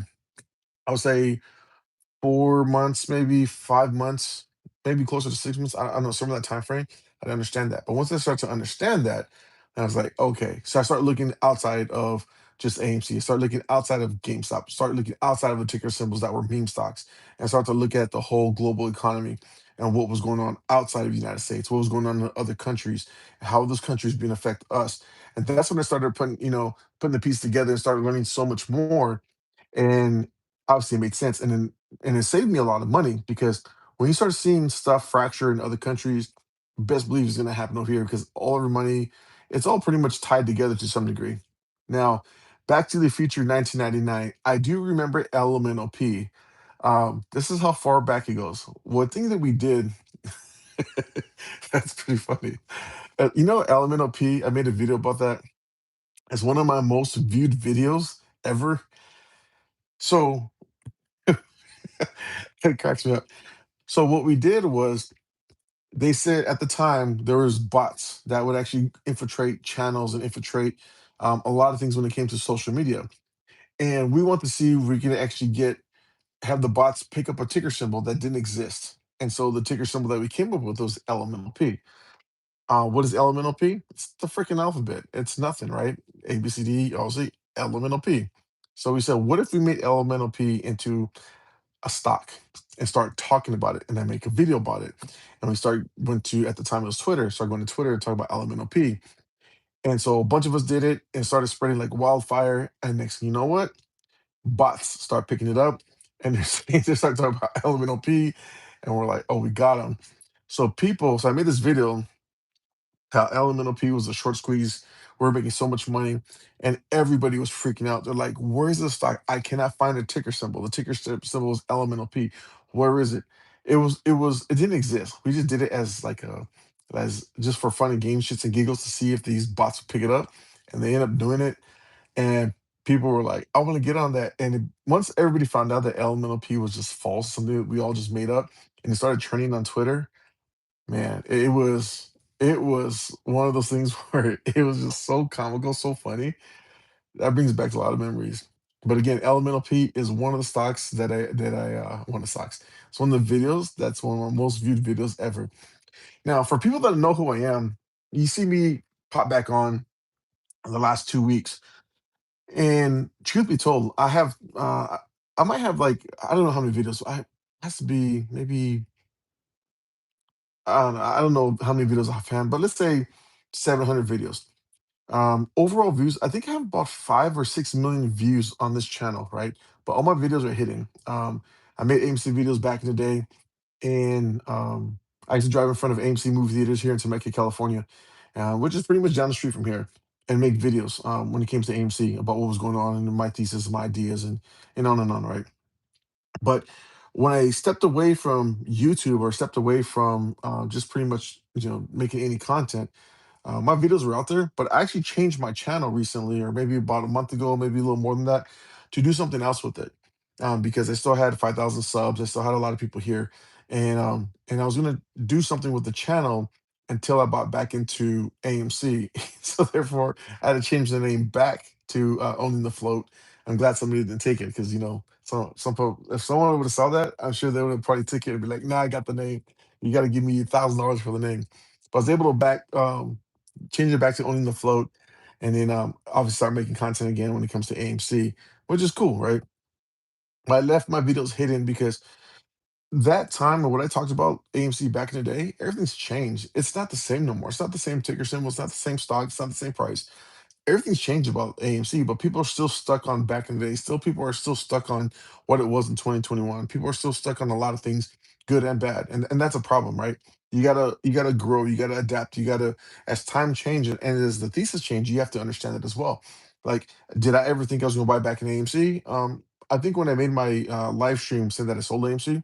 [SPEAKER 1] I would say, 4 months, maybe 5 months, maybe closer to 6 months. I don't know, somewhere in that time frame. I didn't understand that. But once I started to understand that, I was like, okay. So I started looking outside of just AMC. I started looking outside of GameStop. Started looking outside of the ticker symbols that were meme stocks, and started to look at the whole global economy and what was going on outside of the United States, what was going on in other countries, how those countries being affect us. And that's when I started putting the piece together and started learning so much more. And obviously it made sense. And it saved me a lot of money, because when you start seeing stuff fracture in other countries, best believe it's going to happen over here, because all of our money, it's all pretty much tied together to some degree. Now, Back to the Future 1999, I do remember Elemental P. This is how far back it goes. One thing that we did, that's pretty funny. Elemental P, I made a video about that. It's one of my most viewed videos ever. So it cracks me up. So what we did was, they said at the time there was bots that would actually infiltrate channels and infiltrate a lot of things when it came to social media. And we want to see if we can actually have the bots pick up a ticker symbol that didn't exist. And so the ticker symbol that we came up with was elemental P. What is elemental P? It's the freaking alphabet. It's nothing, right? A, B, C, D, obviously elemental P. So we said, what if we made elemental P into a stock and start talking about it, and then make a video about it? And we went to, at the time it was Twitter, started going to Twitter and talk about elemental P. And so a bunch of us did it and started spreading like wildfire. And next thing you know what? Bots start picking it up, and they start talking about elemental P, and we're like, oh, we got them. So I made this video how Elemental P was a short squeeze. We're making so much money, and everybody was freaking out. They're like, "Where's the stock? I cannot find a ticker symbol. The symbol is Elemental P. Where is it?" It didn't exist. We just did it as like as just for fun and games, shits and giggles, to see if these bots would pick it up, and they end up doing it. And people were like, "I want to get on that." And once everybody found out that Elemental P was just false, something that we all just made up, and it started trending on Twitter, man, it was one of those things where it was just so comical, so funny. That brings back a lot of memories. But again, Elemental P is one of the stocks that I one of the stocks. It's one of the videos that's one of my most viewed videos ever. Now, for people that know who I am, you see me pop back on in the last 2 weeks. And truth be told, I might have, like, I don't know how many videos. I has to be maybe, I don't know how many videos I've had, but let's say 700 videos. Overall views, I think I have about 5 or 6 million views on this channel, right? But all my videos are hitting. I made AMC videos back in the day, and I used to drive in front of AMC movie theaters here in Temecula, California, which is pretty much down the street from here, and make videos when it came to AMC about what was going on and my thesis, my ideas, and on and on, right? But when I stepped away from YouTube, or stepped away from just pretty much making any content, my videos were out there, but I actually changed my channel recently, or maybe about a month ago, maybe a little more than that, to do something else with it. Because I still had 5,000 subs, I still had a lot of people here, and I was gonna do something with the channel until I bought back into AMC. So therefore, I had to change the name back to owning the float. I'm glad somebody didn't take it, because some people, if someone would have saw that, I'm sure they would have probably took it and be like, "Nah, I got the name." You got to give me $1,000 for the name. But I was able to change it back to owning the float, and then obviously start making content again when it comes to AMC, which is cool, right? I left my videos hidden because that time of what I talked about AMC back in the day, everything's changed. It's not the same no more. It's not the same ticker symbol. It's not the same stock. It's not the same price. Everything's changed about AMC, but people are still stuck on back in the day. Still, people are still stuck on what it was in 2021. People are still stuck on a lot of things, good and bad, and that's a problem, right? You gotta grow. You gotta adapt. You gotta as time changes and as the thesis change, you have to understand it as well. Like, did I ever think I was gonna buy back in AMC? I think when I made my live stream saying that I sold AMC,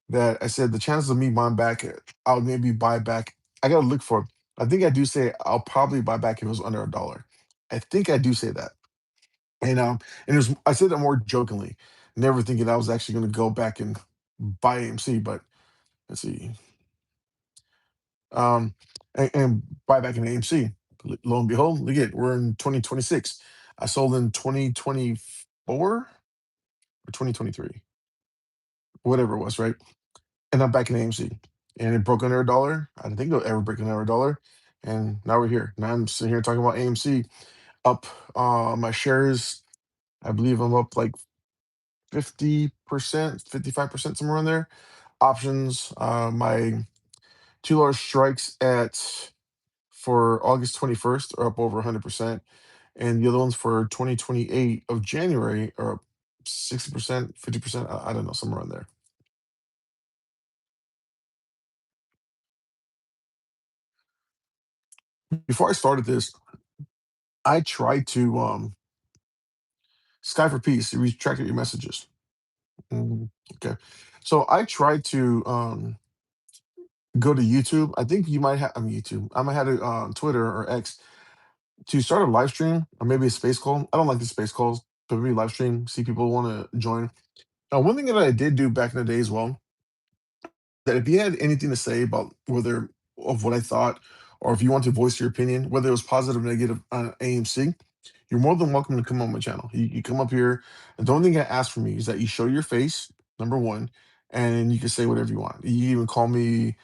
[SPEAKER 1] that I said the chances of me buying back, I'll maybe buy back. I gotta look for it. I think I do say I'll probably buy back if it was under $1. I think I do say that. And it was I said that more jokingly, never thinking I was actually gonna go back and buy AMC, but let's see. Um and buy back in AMC. Lo and behold, look at we're in 2026. I sold in 2024 or 2023, whatever it was, right? And I'm back in AMC, and it broke under $1. I didn't think it would ever break under $1, and now we're here. Now I'm sitting here talking about AMC up. My shares, I believe I'm up like 50%, 55%, somewhere in there. Options, my $2 strikes at for August 21st are up over 100%, and the other ones for 2028 of January are up 60%, 50%. I don't know, somewhere in there. Before I started this, I tried to Sky for Peace, you retract your messages. Okay. So I tried to go to YouTube. I think you might have, I mean, YouTube. I might have it on Twitter or X to start a live stream or maybe a space call. I don't like the space calls, but maybe live stream, see people want to join. Now, one thing that I did do back in the day as well, that if you had anything to say about whether of what I thought, or if you want to voice your opinion, whether it was positive or negative on AMC, you're more than welcome to come on my channel. You come up here, and the only thing I ask from you is that you show your face, number one, and you can say whatever you want. You even call me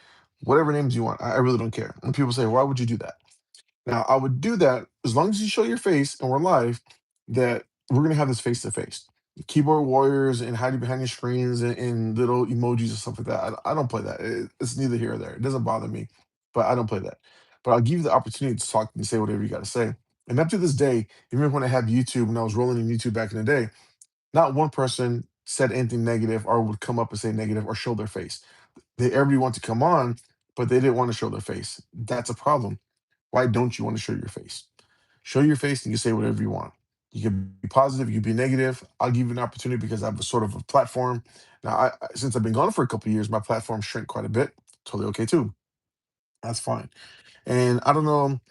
[SPEAKER 1] whatever names you want. I really don't care. And people say, why would you do that? Now, I would do that as long as you show your face and we're live, that we're going to have this face to face. Keyboard warriors and hiding behind your screens and little emojis and stuff like that. I don't play that. It's neither here or there. It doesn't bother me, but I don't play that. But I'll give you the opportunity to talk and say whatever you got to say. And up to this day, even when I had YouTube, when I was rolling in YouTube back in the day, not one person said anything negative or would come up and say negative or show their face. Everybody wanted to come on, but they didn't want to show their face. That's a problem. Why don't you want to show your face? Show your face and you can say whatever you want. You can be positive, you can be negative. I'll give you an opportunity because I have a sort of a platform. Now, since I've been gone for a couple of years, my platform shrank quite a bit. Totally okay too. That's fine. And I don't know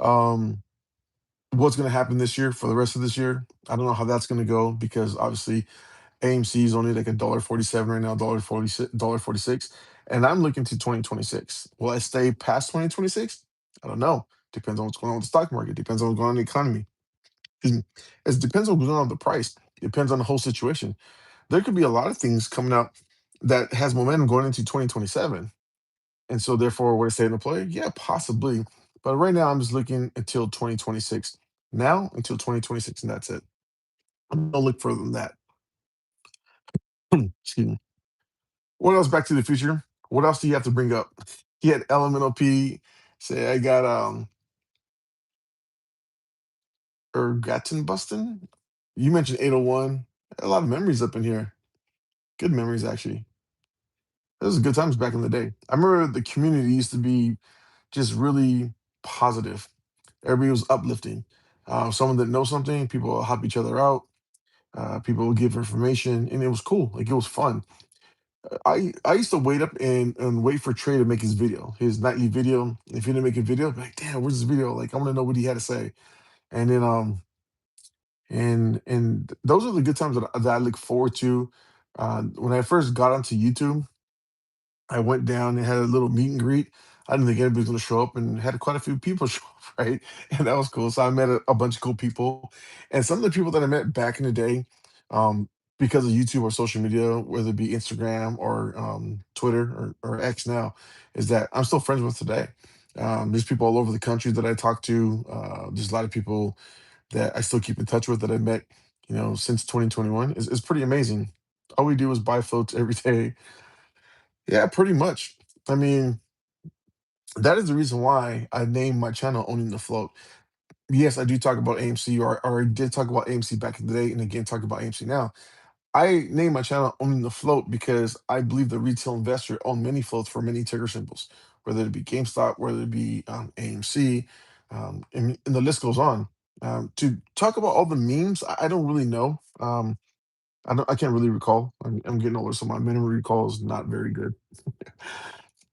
[SPEAKER 1] um, what's going to happen this year for the rest of this year. I don't know how that's going to go because obviously AMC is only like $1.47 right now, $1.46, and I'm looking to 2026. Will I stay past 2026? I don't know. Depends on what's going on with the stock market. Depends on what's going on in the economy. Excuse me. It depends on what's going on with the price. Depends on the whole situation. There could be a lot of things coming up that has momentum going into 2027, and so therefore, would I stay in the play? Yeah, possibly. But right now, I'm just looking until 2026. Now until 2026, and that's it. I'm gonna look further than that. Excuse me. What else? Back to the Future. What else do you have to bring up? He had Elemental P say, "I got Ergatin Bustin." You mentioned 801. A lot of memories up in here. Good memories, actually. Those was good times back in the day. I remember the community used to be just really positive. Everybody was uplifting. Someone that knows something, people will help each other out. People will give information, and it was cool. Like it was fun. I used to wait up and wait for Trey to make his video, his nightly video. If he didn't make a video, I'd be like, damn, where's his video? Like, I want to know what he had to say. And then and those are the good times that I look forward to. When I first got onto YouTube, I went down and had a little meet and greet. I didn't think anybody was going to show up, and had quite a few people show up, right? And that was cool. So I met a bunch of cool people, and some of the people that I met back in the day. because of YouTube or social media, whether it be Instagram or Twitter or X now, is that I'm still friends with today. There's people all over the country that I talk to. There's a lot of people that I still keep in touch with that I met, since 2021. Is pretty amazing. All we do is buy floats every day. Yeah, pretty much. I mean, that is the reason why I named my channel Owning the Float. Yes, I do talk about AMC, or I did talk about AMC back in the day, and again, talk about AMC now. I named my channel Owning the Float because I believe the retail investor own many floats for many ticker symbols, whether it be GameStop, whether it be AMC, and the list goes on. To talk about all the memes, I don't really know. I can't really recall. I'm getting older, so my memory recall is not very good.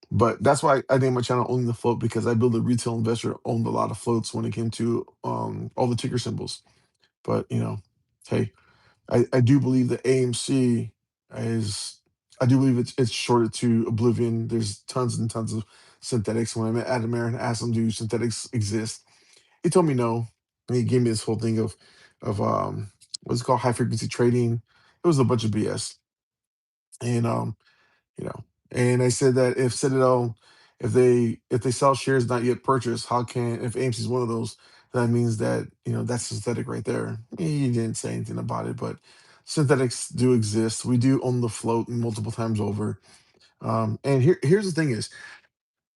[SPEAKER 1] But that's why I named my channel Owning the Float, because I build a retail investor owned a lot of floats when it came to all the ticker symbols. But hey, I do believe that AMC is, I do believe it's shorted to oblivion. There's tons and tons of synthetics. When I met Adam Aaron, asked him, do synthetics exist? He told me no. And he gave me this whole thing of what's it called, high frequency trading. It was a bunch of BS. And you know, and I said that if Citadel, if they sell shares not yet purchased, how can, if AMC is one of those, that means that that's synthetic right there. He didn't say anything about it, but synthetics do exist. We do own the float multiple times over. And here's the thing is,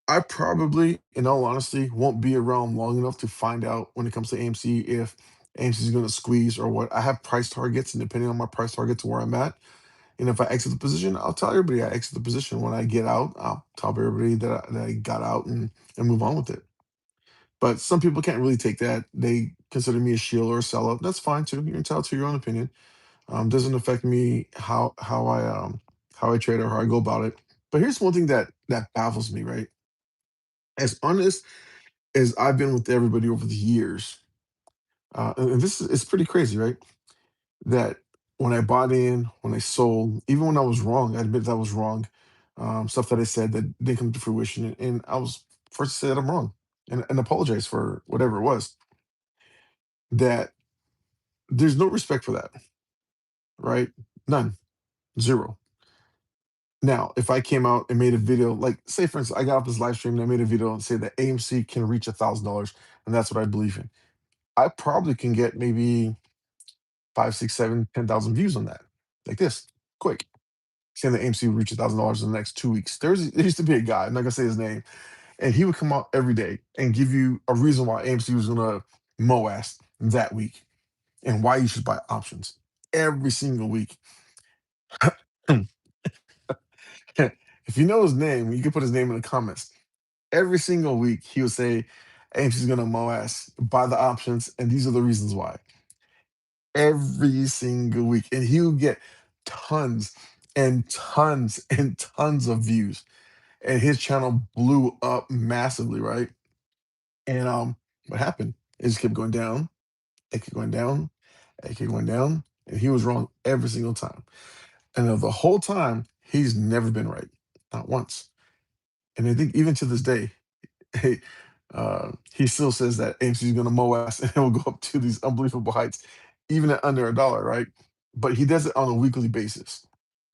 [SPEAKER 1] I probably, in all honesty, won't be around long enough to find out when it comes to AMC if AMC is going to squeeze or what. I have price targets, and depending on my price target to where I'm at, and if I exit the position, I'll tell everybody I exit the position. When I get out, I'll tell everybody that I got out and move on with it. But some people can't really take that. They consider me a shield or a sellout. That's fine too. You're entitled to your own opinion. Doesn't affect me how I trade or how I go about it. But here's one thing that baffles me, right? As honest as I've been with everybody over the years, and this is it's pretty crazy, right? That when I bought in, when I sold, even when I was wrong, I admit that I was wrong. Stuff that I said that didn't come to fruition, and I was first to say that I'm wrong and apologize for whatever it was. That there's no respect for that, right? None, zero. Now, if I came out and made a video, like say for instance, I got off this live stream and I made a video and say that AMC can reach $1,000, and that's what I believe in. I probably can get maybe five, six, seven, 10,000 views on that, like this, quick. Saying that AMC will reach $1,000 in the next 2 weeks. There used to be a guy, I'm not gonna say his name, and he would come out every day and give you a reason why AMC was gonna mow ass that week and why you should buy options every single week. If you know his name, you can put his name in the comments. Every single week, he would say AMC's gonna mow ass, buy the options, and these are the reasons why. Every single week, and he would get tons and tons and tons of views, and his channel blew up massively, right? And what happened? It just kept going down, it kept going down, it kept going down, and he was wrong every single time. And the whole time, he's never been right, not once. And I think even to this day, hey, he still says that AMC is going to mow ass and it will go up to these unbelievable heights, even at under a dollar, right? But he does it on a weekly basis.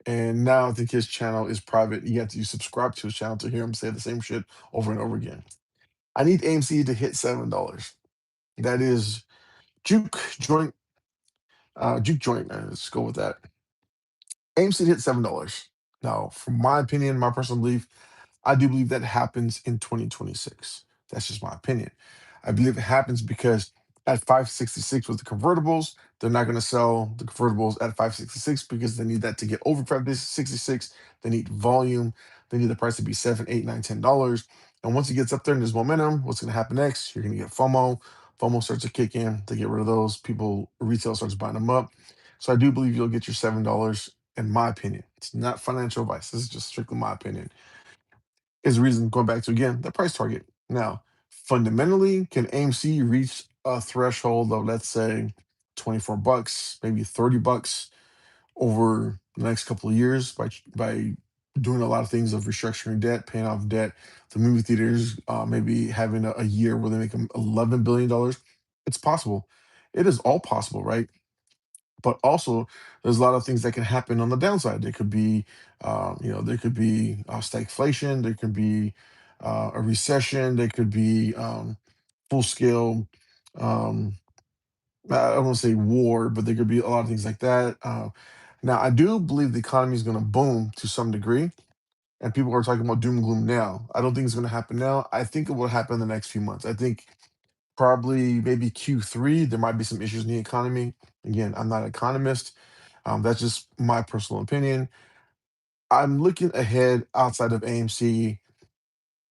[SPEAKER 1] And now I think his channel is private. You have to subscribe to his channel to hear him say the same shit over and over again. I need AMC to hit $7. That is juke joint. Let's go with that. AMC to hit $7. Now, from my opinion, my personal belief, I do believe that happens in 2026. That's just my opinion. I believe it happens because at 566 with the convertibles, they're not going to sell the convertibles at 566 because they need that to get over 566. They need volume. They need the price to be seven, eight, nine, $10. And once it gets up there and there's momentum, what's going to happen next? You're going to get FOMO. FOMO starts to kick in. They get rid of those. People, retail starts buying them up. So I do believe you'll get your $7, in my opinion. It's not financial advice. This is just strictly my opinion, is the reason going back to again the price target. Now, fundamentally, can AMC reach a threshold of, let's say, $24, maybe $30 over the next couple of years by doing a lot of things of restructuring debt, paying off debt, the movie theaters, maybe having a year where they make them $11 billion? It's possible. It is all possible, right? But also, there's a lot of things that can happen on the downside. There could be, there could be stagflation. There could be a recession. There could be full scale. Um, I don't want to say war, but there could be a lot of things like that. Now, I do believe the economy is going to boom to some degree, and people are talking about doom and gloom now. I don't think it's going to happen now. I think it will happen in the next few months. I think probably maybe Q3, there might be some issues in the economy. Again, I'm not an economist. That's just my personal opinion. I'm looking ahead outside of AMC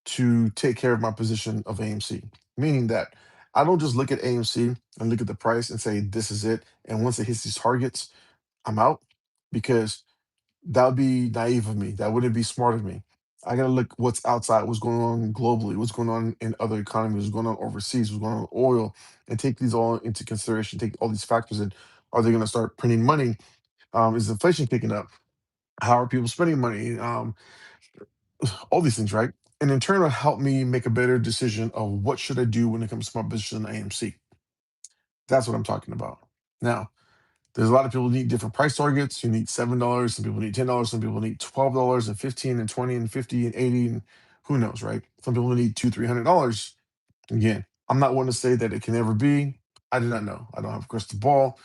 [SPEAKER 1] to take care of my position of AMC, meaning that I don't just look at AMC and look at the price and say, this is it. And once it hits these targets, I'm out, because that would be naive of me. That wouldn't be smart of me. I got to look what's outside, what's going on globally, what's going on in other economies, what's going on overseas, what's going on with oil, and take these all into consideration, take all these factors in. Are they going to start printing money? Is inflation kicking up? How are people spending money? All these things, right? And in turn, will help me make a better decision of what should I do when it comes to my position in AMC. That's what I'm talking about. Now, there's a lot of people who need different price targets. You need $7. Some people need $10. Some people need $12 and 15 and 20 and 50 and 80 and who knows, right? Some people need $200, $300. Again, I'm not one to say that it can ever be. I do not know. I don't have a crystal ball.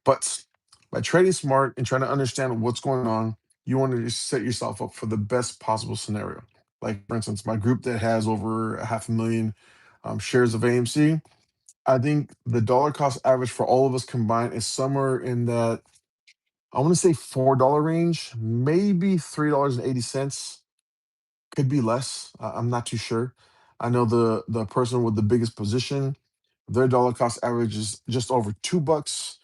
[SPEAKER 1] But by trading smart and trying to understand what's going on, you want to just set yourself up for the best possible scenario. Like, for instance, my group that has over a half a million shares of AMC, I think the dollar cost average for all of us combined is somewhere in that, I want to say $4 range, maybe $3.80. Could be less. I'm not too sure. I know the person with the biggest position, their dollar cost average is just over $2.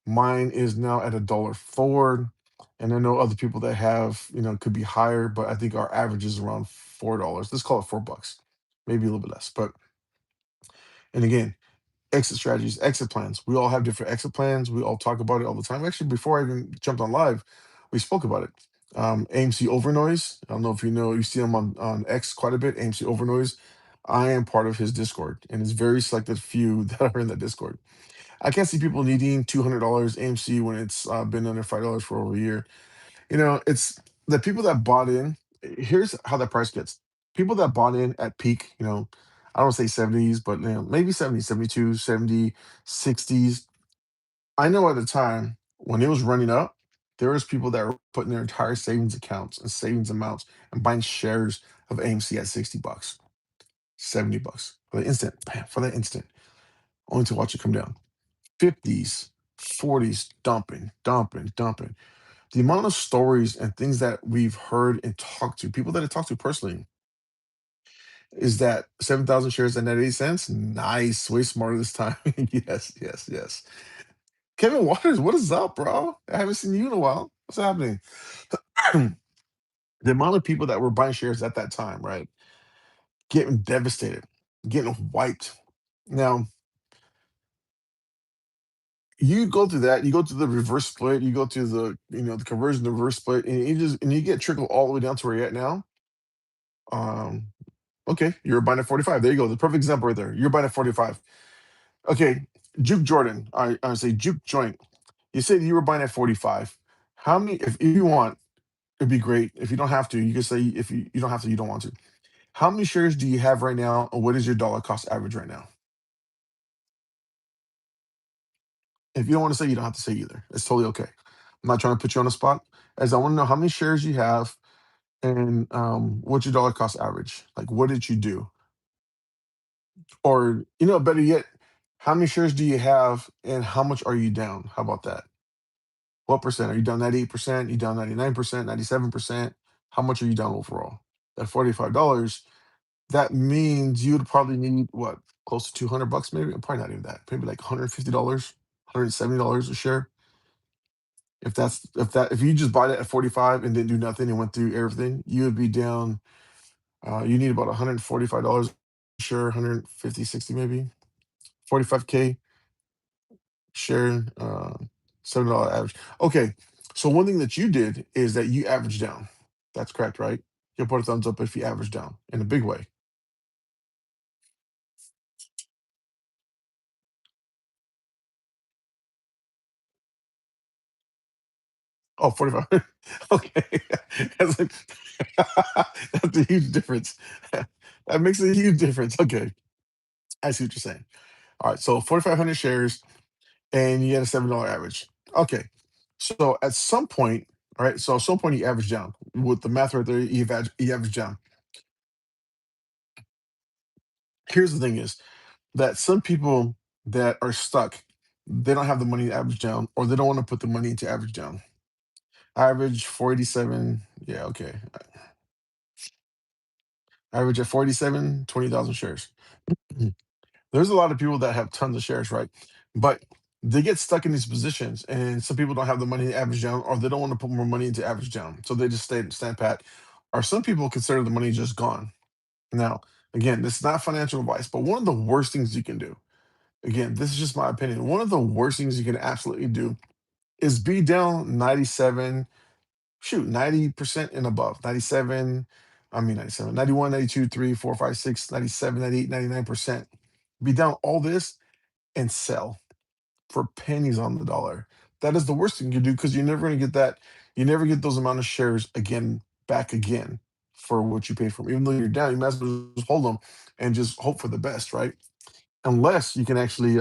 [SPEAKER 1] Mine is now at $1.04. And I know other people that have, could be higher, but I think our average is around $4. Let's call it $4, maybe a little bit less. But, and again, exit strategies, exit plans. We all have different exit plans. We all talk about it all the time. Actually, before I even jumped on live, we spoke about it. AMC Overnoise. I don't know if you know, you see him on X quite a bit. AMC Overnoise. I am part of his Discord, and it's very selected few that are in that Discord. I can't see people needing $200 AMC when it's been under $5 for over a year. It's the people that bought in. Here's how that price gets. People that bought in at peak, I don't say 70s, but maybe 70s, 72, 70, 60s. I know at the time when it was running up, there was people that were putting their entire savings accounts and savings amounts and buying shares of AMC at $60, $70 for the instant, bam, for that instant, only to watch it come down. 50s, 40s, dumping, dumping, dumping. The amount of stories and things that we've heard and talked to, people that I talked to personally, is that 7,000 shares at net 80 cents? Nice. Way smarter this time. Yes, yes, yes. Kevin Waters, what is up, bro? I haven't seen you in a while. What's happening? The amount of people that were buying shares at that time, right? Getting devastated, getting wiped. Now, you go through that, you go through the reverse split, you go through the conversion, the reverse split, and you get trickled all the way down to where you're at now. Um, okay, you're buying at 45. There you go. The perfect example right there. You're buying at 45. Okay, Juke Jordan. I say Juke Joint. You said you were buying at 45. How many, if you want, it'd be great. If you don't have to, you can say if you don't have to, you don't want to. How many shares do you have right now? And what is your dollar cost average right now? If you don't want to say, you don't have to say either. It's totally okay. I'm not trying to put you on the spot. As I want to know how many shares you have and what's your dollar cost average? Like, what did you do? Or, better yet, how many shares do you have and how much are you down? How about that? What percent? Are you down 98%? You down 99%, 97%? How much are you down overall? At $45, that means you would probably need what? Close to $200 maybe? Probably not even that. Maybe like $150, $170 a share. If you just bought it at 45 and didn't do nothing and went through everything, you would be down. You need about $145 a share, 150, 60 maybe. 45K share, $7 average. Okay. So one thing that you did is that you averaged down. That's correct, right? You'll put a thumbs up if you average down in a big way. Oh, 4,500. Okay. That's a, that's a huge difference. That makes a huge difference. Okay. I see what you're saying. All right. So 4,500 shares and you get a $7 average. Okay. So at some point, all right. So at some point you average down with the math right there. You average down. Here's the thing is that some people that are stuck, they don't have the money to average down or they don't want to put the money into average down. Average 487. Yeah. Okay. Average at 47, 20,000 shares. Mhm. There's a lot of people that have tons of shares, right? But they get stuck in these positions, and some people don't have the money to average down, or they don't want to put more money into average down, so they just stay stand pat. Or some people consider the money just gone. Now, again, this is not financial advice, but one of the worst things you can do, again, this is just my opinion. One of the worst things you can absolutely do is be down 97, shoot, 90% and above. 97, I mean 97, 91, 92, 3, 4, 5, 6, 97, 98, 99%. Be down all this and sell for pennies on the dollar. That is the worst thing you do because you're never going to get that. You never get those amount of shares again back again for what you paid for 'em. Even though you're down, you might as well just hold them and just hope for the best, right? Unless you can actually,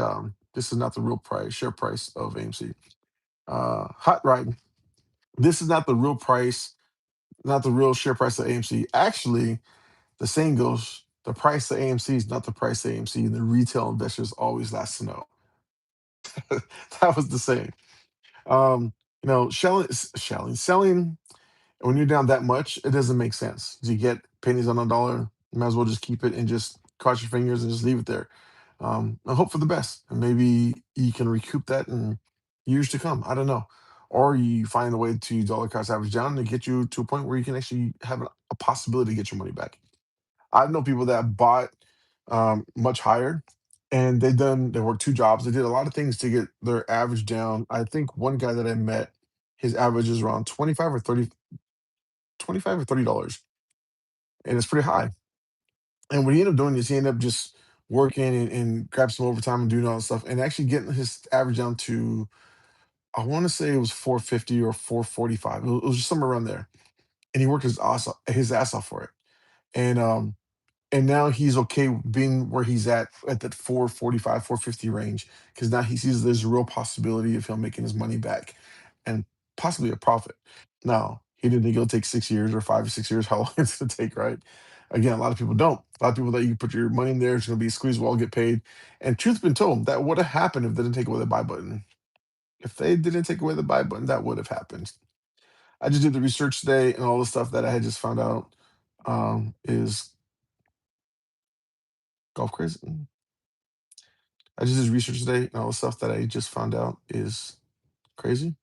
[SPEAKER 1] this is not the real price, share price of AMC. Hot ride. This is not the real price, not the real share price of AMC. Actually, the saying goes, the price of AMC is not the price of AMC, and the retail investors always last to know. That was the saying. Selling when you're down that much, it doesn't make sense. You get pennies on a dollar, you might as well just keep it and just cross your fingers and just leave it there. And hope for the best. And maybe you can recoup that in years to come. I don't know. Or you find a way to dollar cost average down to get you to a point where you can actually have a possibility to get your money back. I know people that bought much higher and they worked two jobs. They did a lot of things to get their average down. I think one guy that I met, his average is around 25 or $30. And it's pretty high. And what he ended up doing is he ended up just working and grab some overtime and doing all that stuff and actually getting his average down to, I want to say it was 450 or 445. It was just somewhere around there. And he worked his ass off for it. And and now he's okay being where he's at that 445, 450 range, because now he sees there's a real possibility of him making his money back and possibly a profit. Now, he didn't think it'll take 6 years or 5 or 6 years, how long it's gonna take, right? Again, a lot of people don't. A lot of people that you put your money in there, it's gonna be squeeze well, get paid. And truth been told, that would have happened if they didn't take away the buy button. If they didn't take away the buy button, that would have happened. I just did the research today and all the stuff that I had just found out is golf crazy. I just did research today, and all the stuff that I just found out is crazy.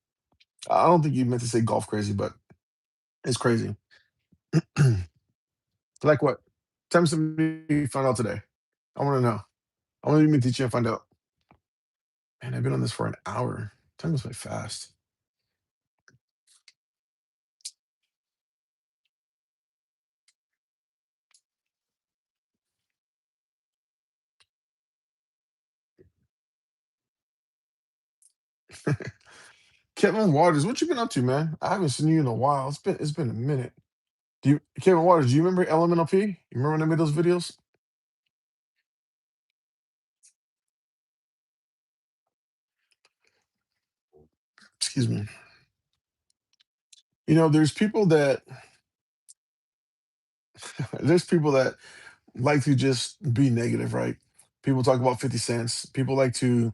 [SPEAKER 1] I don't think you meant to say golf crazy, but it's crazy. Like what? Tell me something you found out today. I want to know. I want to even teach you and find out. Man, I've been on this for an hour. Time goes by fast. Kevin Waters, what you been up to, man? I haven't seen you in a while. It's been a minute. Kevin Waters? Do you remember Elemental P? You remember when I made those videos? Excuse me. There's people that there's people that like to just be negative, right? People talk about 50 cents. People like to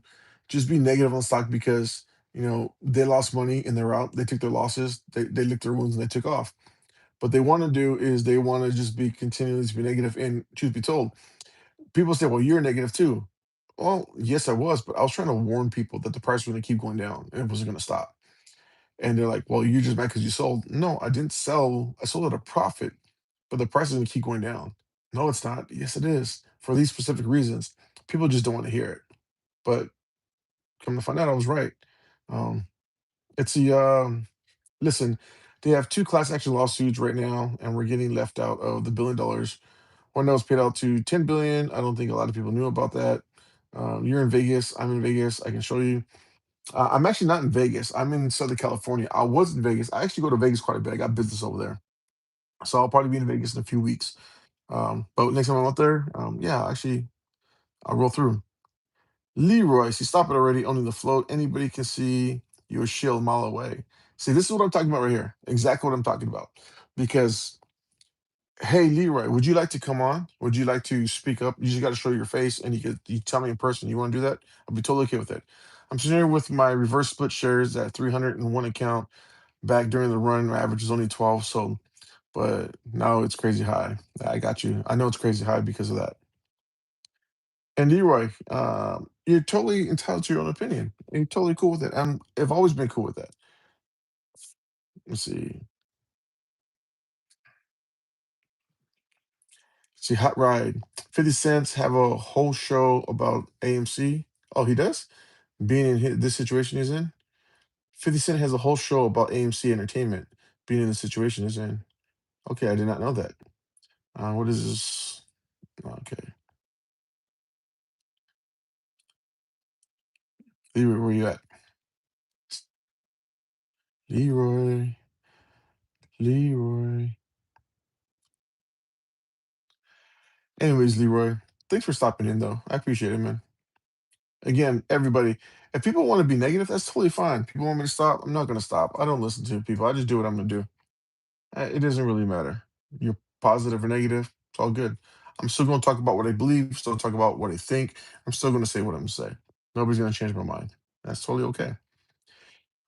[SPEAKER 1] just be negative on stock because, they lost money and they're out. They took their losses, they licked their wounds and they took off. What they want to do is they want to just be continually to be negative. And truth be told, people say, well, you're negative too. Well, yes, I was, but I was trying to warn people that the price was going to keep going down and it wasn't going to stop. And they're like, well, you're just mad because you sold. No, I didn't sell. I sold at a profit, but the price is going to keep going down. No, it's not. Yes, it is. For these specific reasons. People just don't want to hear it. But come to find out, I was right. Um, it's the listen. They have two class action lawsuits right now, and we're getting left out of the $1 billion. One that was paid out to 10 billion. I don't think a lot of people knew about that. You're in Vegas. I'm in Vegas. I can show you. I'm actually not in Vegas. I'm in Southern California. I was in Vegas. I actually go to Vegas quite a bit. I got business over there, so I'll probably be in Vegas in a few weeks. But next time I'm out there, yeah, actually, I'll roll through. Leroy, see, stop it already. Only the float. Anybody can see your shield a mile away. See, this is what I'm talking about right here. Exactly what I'm talking about. Because, hey, Leroy, would you like to come on? Would you like to speak up? You just got to show your face, and you tell me in person. You want to do that? I'll be totally okay with it. I'm sitting here with my reverse split shares at 301 account. Back during the run, my average was only 12. So, but now it's crazy high. I got you. I know it's crazy high because of that. And Leroy, you're totally entitled to your own opinion. You're totally cool with it. I've always been cool with that. Let's see. See, Hot Ride. 50 Cents have a whole show about AMC. Oh, he does? Being in this situation he's in? 50 Cent has a whole show about AMC Entertainment being in the situation he's in. Okay, I did not know that. What is this? Okay. Leroy, where you at? Leroy, Leroy. Anyways, Leroy, thanks for stopping in, though. I appreciate it, man. Again, everybody, if people want to be negative, that's totally fine. People want me to stop, I'm not going to stop. I don't listen to people. I just do what I'm going to do. It doesn't really matter. You're positive or negative, it's all good. I'm still going to talk about what I believe, still talk about what I think. I'm still going to say what I'm going to say. Nobody's going to change my mind. That's totally okay.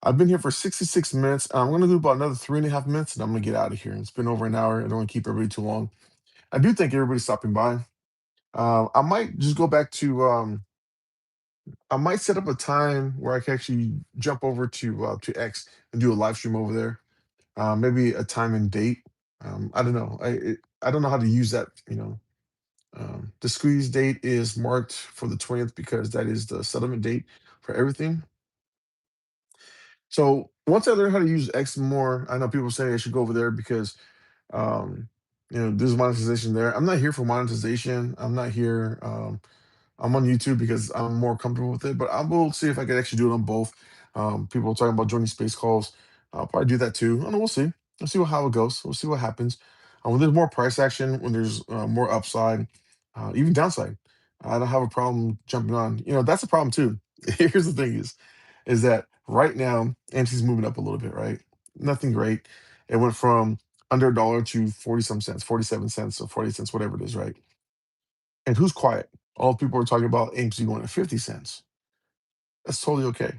[SPEAKER 1] I've been here for 66 minutes. I'm going to do about another 3.5 minutes and I'm going to get out of here. It's been over an hour. I don't want to keep everybody too long. I do thank everybody stopping by. I might just go back to I might set up a time where I can actually jump over to X and do a live stream over there. Maybe a time and date. I don't know. I don't know how to use that. The squeeze date is marked for the 20th because that is the settlement date for everything. So once I learn how to use X more, I know people say I should go over there because um, there's monetization there. I'm not here for monetization. I'm not here. I'm on YouTube because I'm more comfortable with it, but I will see if I can actually do it on both. People are talking about joining space calls. I'll probably do that too. I don't know. We'll see. We'll see how it goes. We'll see what happens. When there's more price action, when there's more upside, even downside, I don't have a problem jumping on. That's a problem too. Here's the thing is that right now, AMC's moving up a little bit, right? Nothing great. It went from under a dollar to 40 some cents, 47 cents or 40 cents, whatever it is, right? And who's quiet? All people are talking about AMC going to 50 cents. That's totally okay.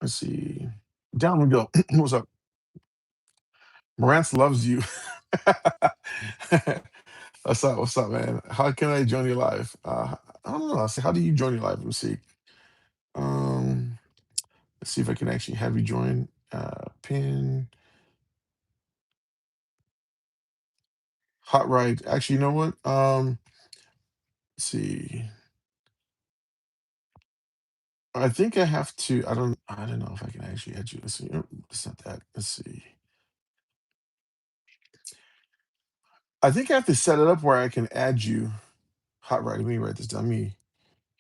[SPEAKER 1] Let's see. Down we go. What's up? Marantz loves you. What's up, man? How can I join your live? I don't know. I say, how do you join your live? Let me see. Um, let's see if I can actually have you join. Pin hot ride. Actually, you know what? Let's see. I think I have to. I don't know if I can actually add you. Let's see. It's not that. Let's see. I think I have to set it up where I can add you. Hot ride. Let me write this down.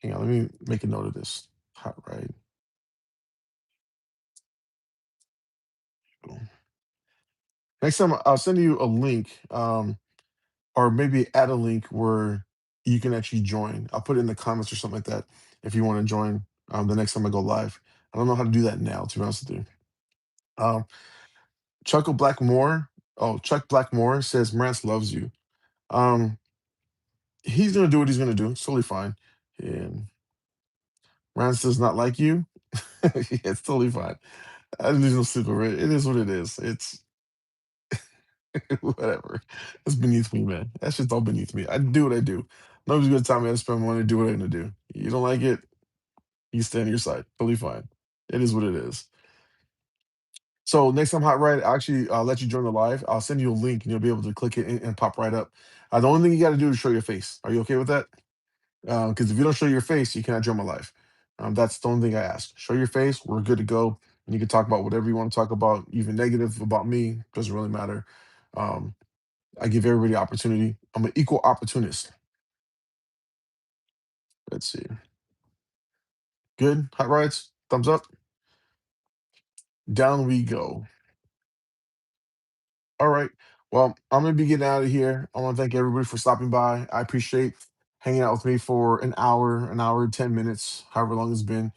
[SPEAKER 1] Hang on. Let me make a note of this. Hot ride. Cool. Next time I'll send you a link, or maybe add a link where you can actually join. I'll put it in the comments or something like that if you want to join the next time I go live. I don't know how to do that now, to be honest with you. Um, Chuckle Blackmore. Oh, Chuck Blackmore says Marantz loves you. Um, he's gonna do what he's gonna do. It's totally fine. And Marantz does not like you. Yeah, it's totally fine. There's no secret. Right? It is what it is. It's whatever. It's beneath me, man. That's just all beneath me. I do what I do. Nobody's gonna tell me how to spend money. Do what I'm gonna do. You don't like it, you stay on your side. Totally fine. It is what it is. So next time, Hot Ride, I'll let you join the live. I'll send you a link, and you'll be able to click it and pop right up. The only thing you got to do is show your face. Are you okay with that? Because if you don't show your face, you cannot join my live. That's the only thing I ask. Show your face. We're good to go. And you can talk about whatever you want to talk about, even negative about me. Doesn't really matter. Um, I give everybody opportunity. I'm an equal opportunist. Let's see. Good. Hot rights. Thumbs up. Down we go. All right. Well, I'm gonna be getting out of here. I want to thank everybody for stopping by. I appreciate hanging out with me for an hour, 10 minutes, however long it's been.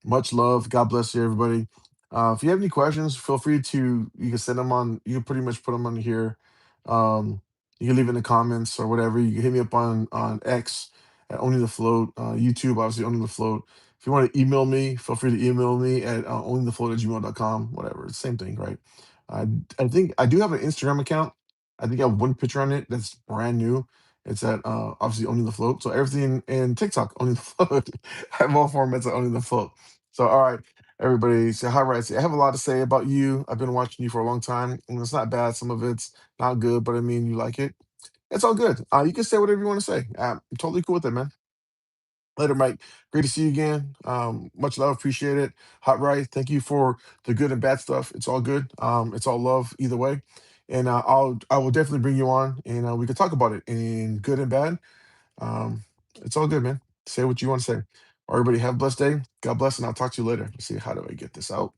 [SPEAKER 1] Much love. God bless you, everybody. If you have any questions, feel free to you can send them on. You can pretty much put them on here. You can leave in the comments or whatever. You can hit me up on X at Only the Float. YouTube, obviously Only the Float. If you want to email me, feel free to email me at onlythefloat@gmail.com. Whatever, it's the same thing, right? I I think I do have an Instagram account. I think I have one picture on it that's brand new. It's at obviously Only the Float. So everything in TikTok, Only the Float. I have all formats at Only the Float. So all right, everybody. So hi, right. I have a lot to say about you. I've been watching you for a long time, and it's not bad. Some of it's not good, but I mean, you like it. It's all good. You can say whatever you want to say. I'm totally cool with it, man. Later, Mike. Great to see you again. Much love. Appreciate it. Hot right. Thank you for the good and bad stuff. It's all good. It's all love either way. And I will definitely bring you on, and we can talk about it in good and bad. Um, it's all good, man. Say what you want to say. Everybody have a blessed day. God bless, and I'll talk to you later. Let's see, how do I get this out?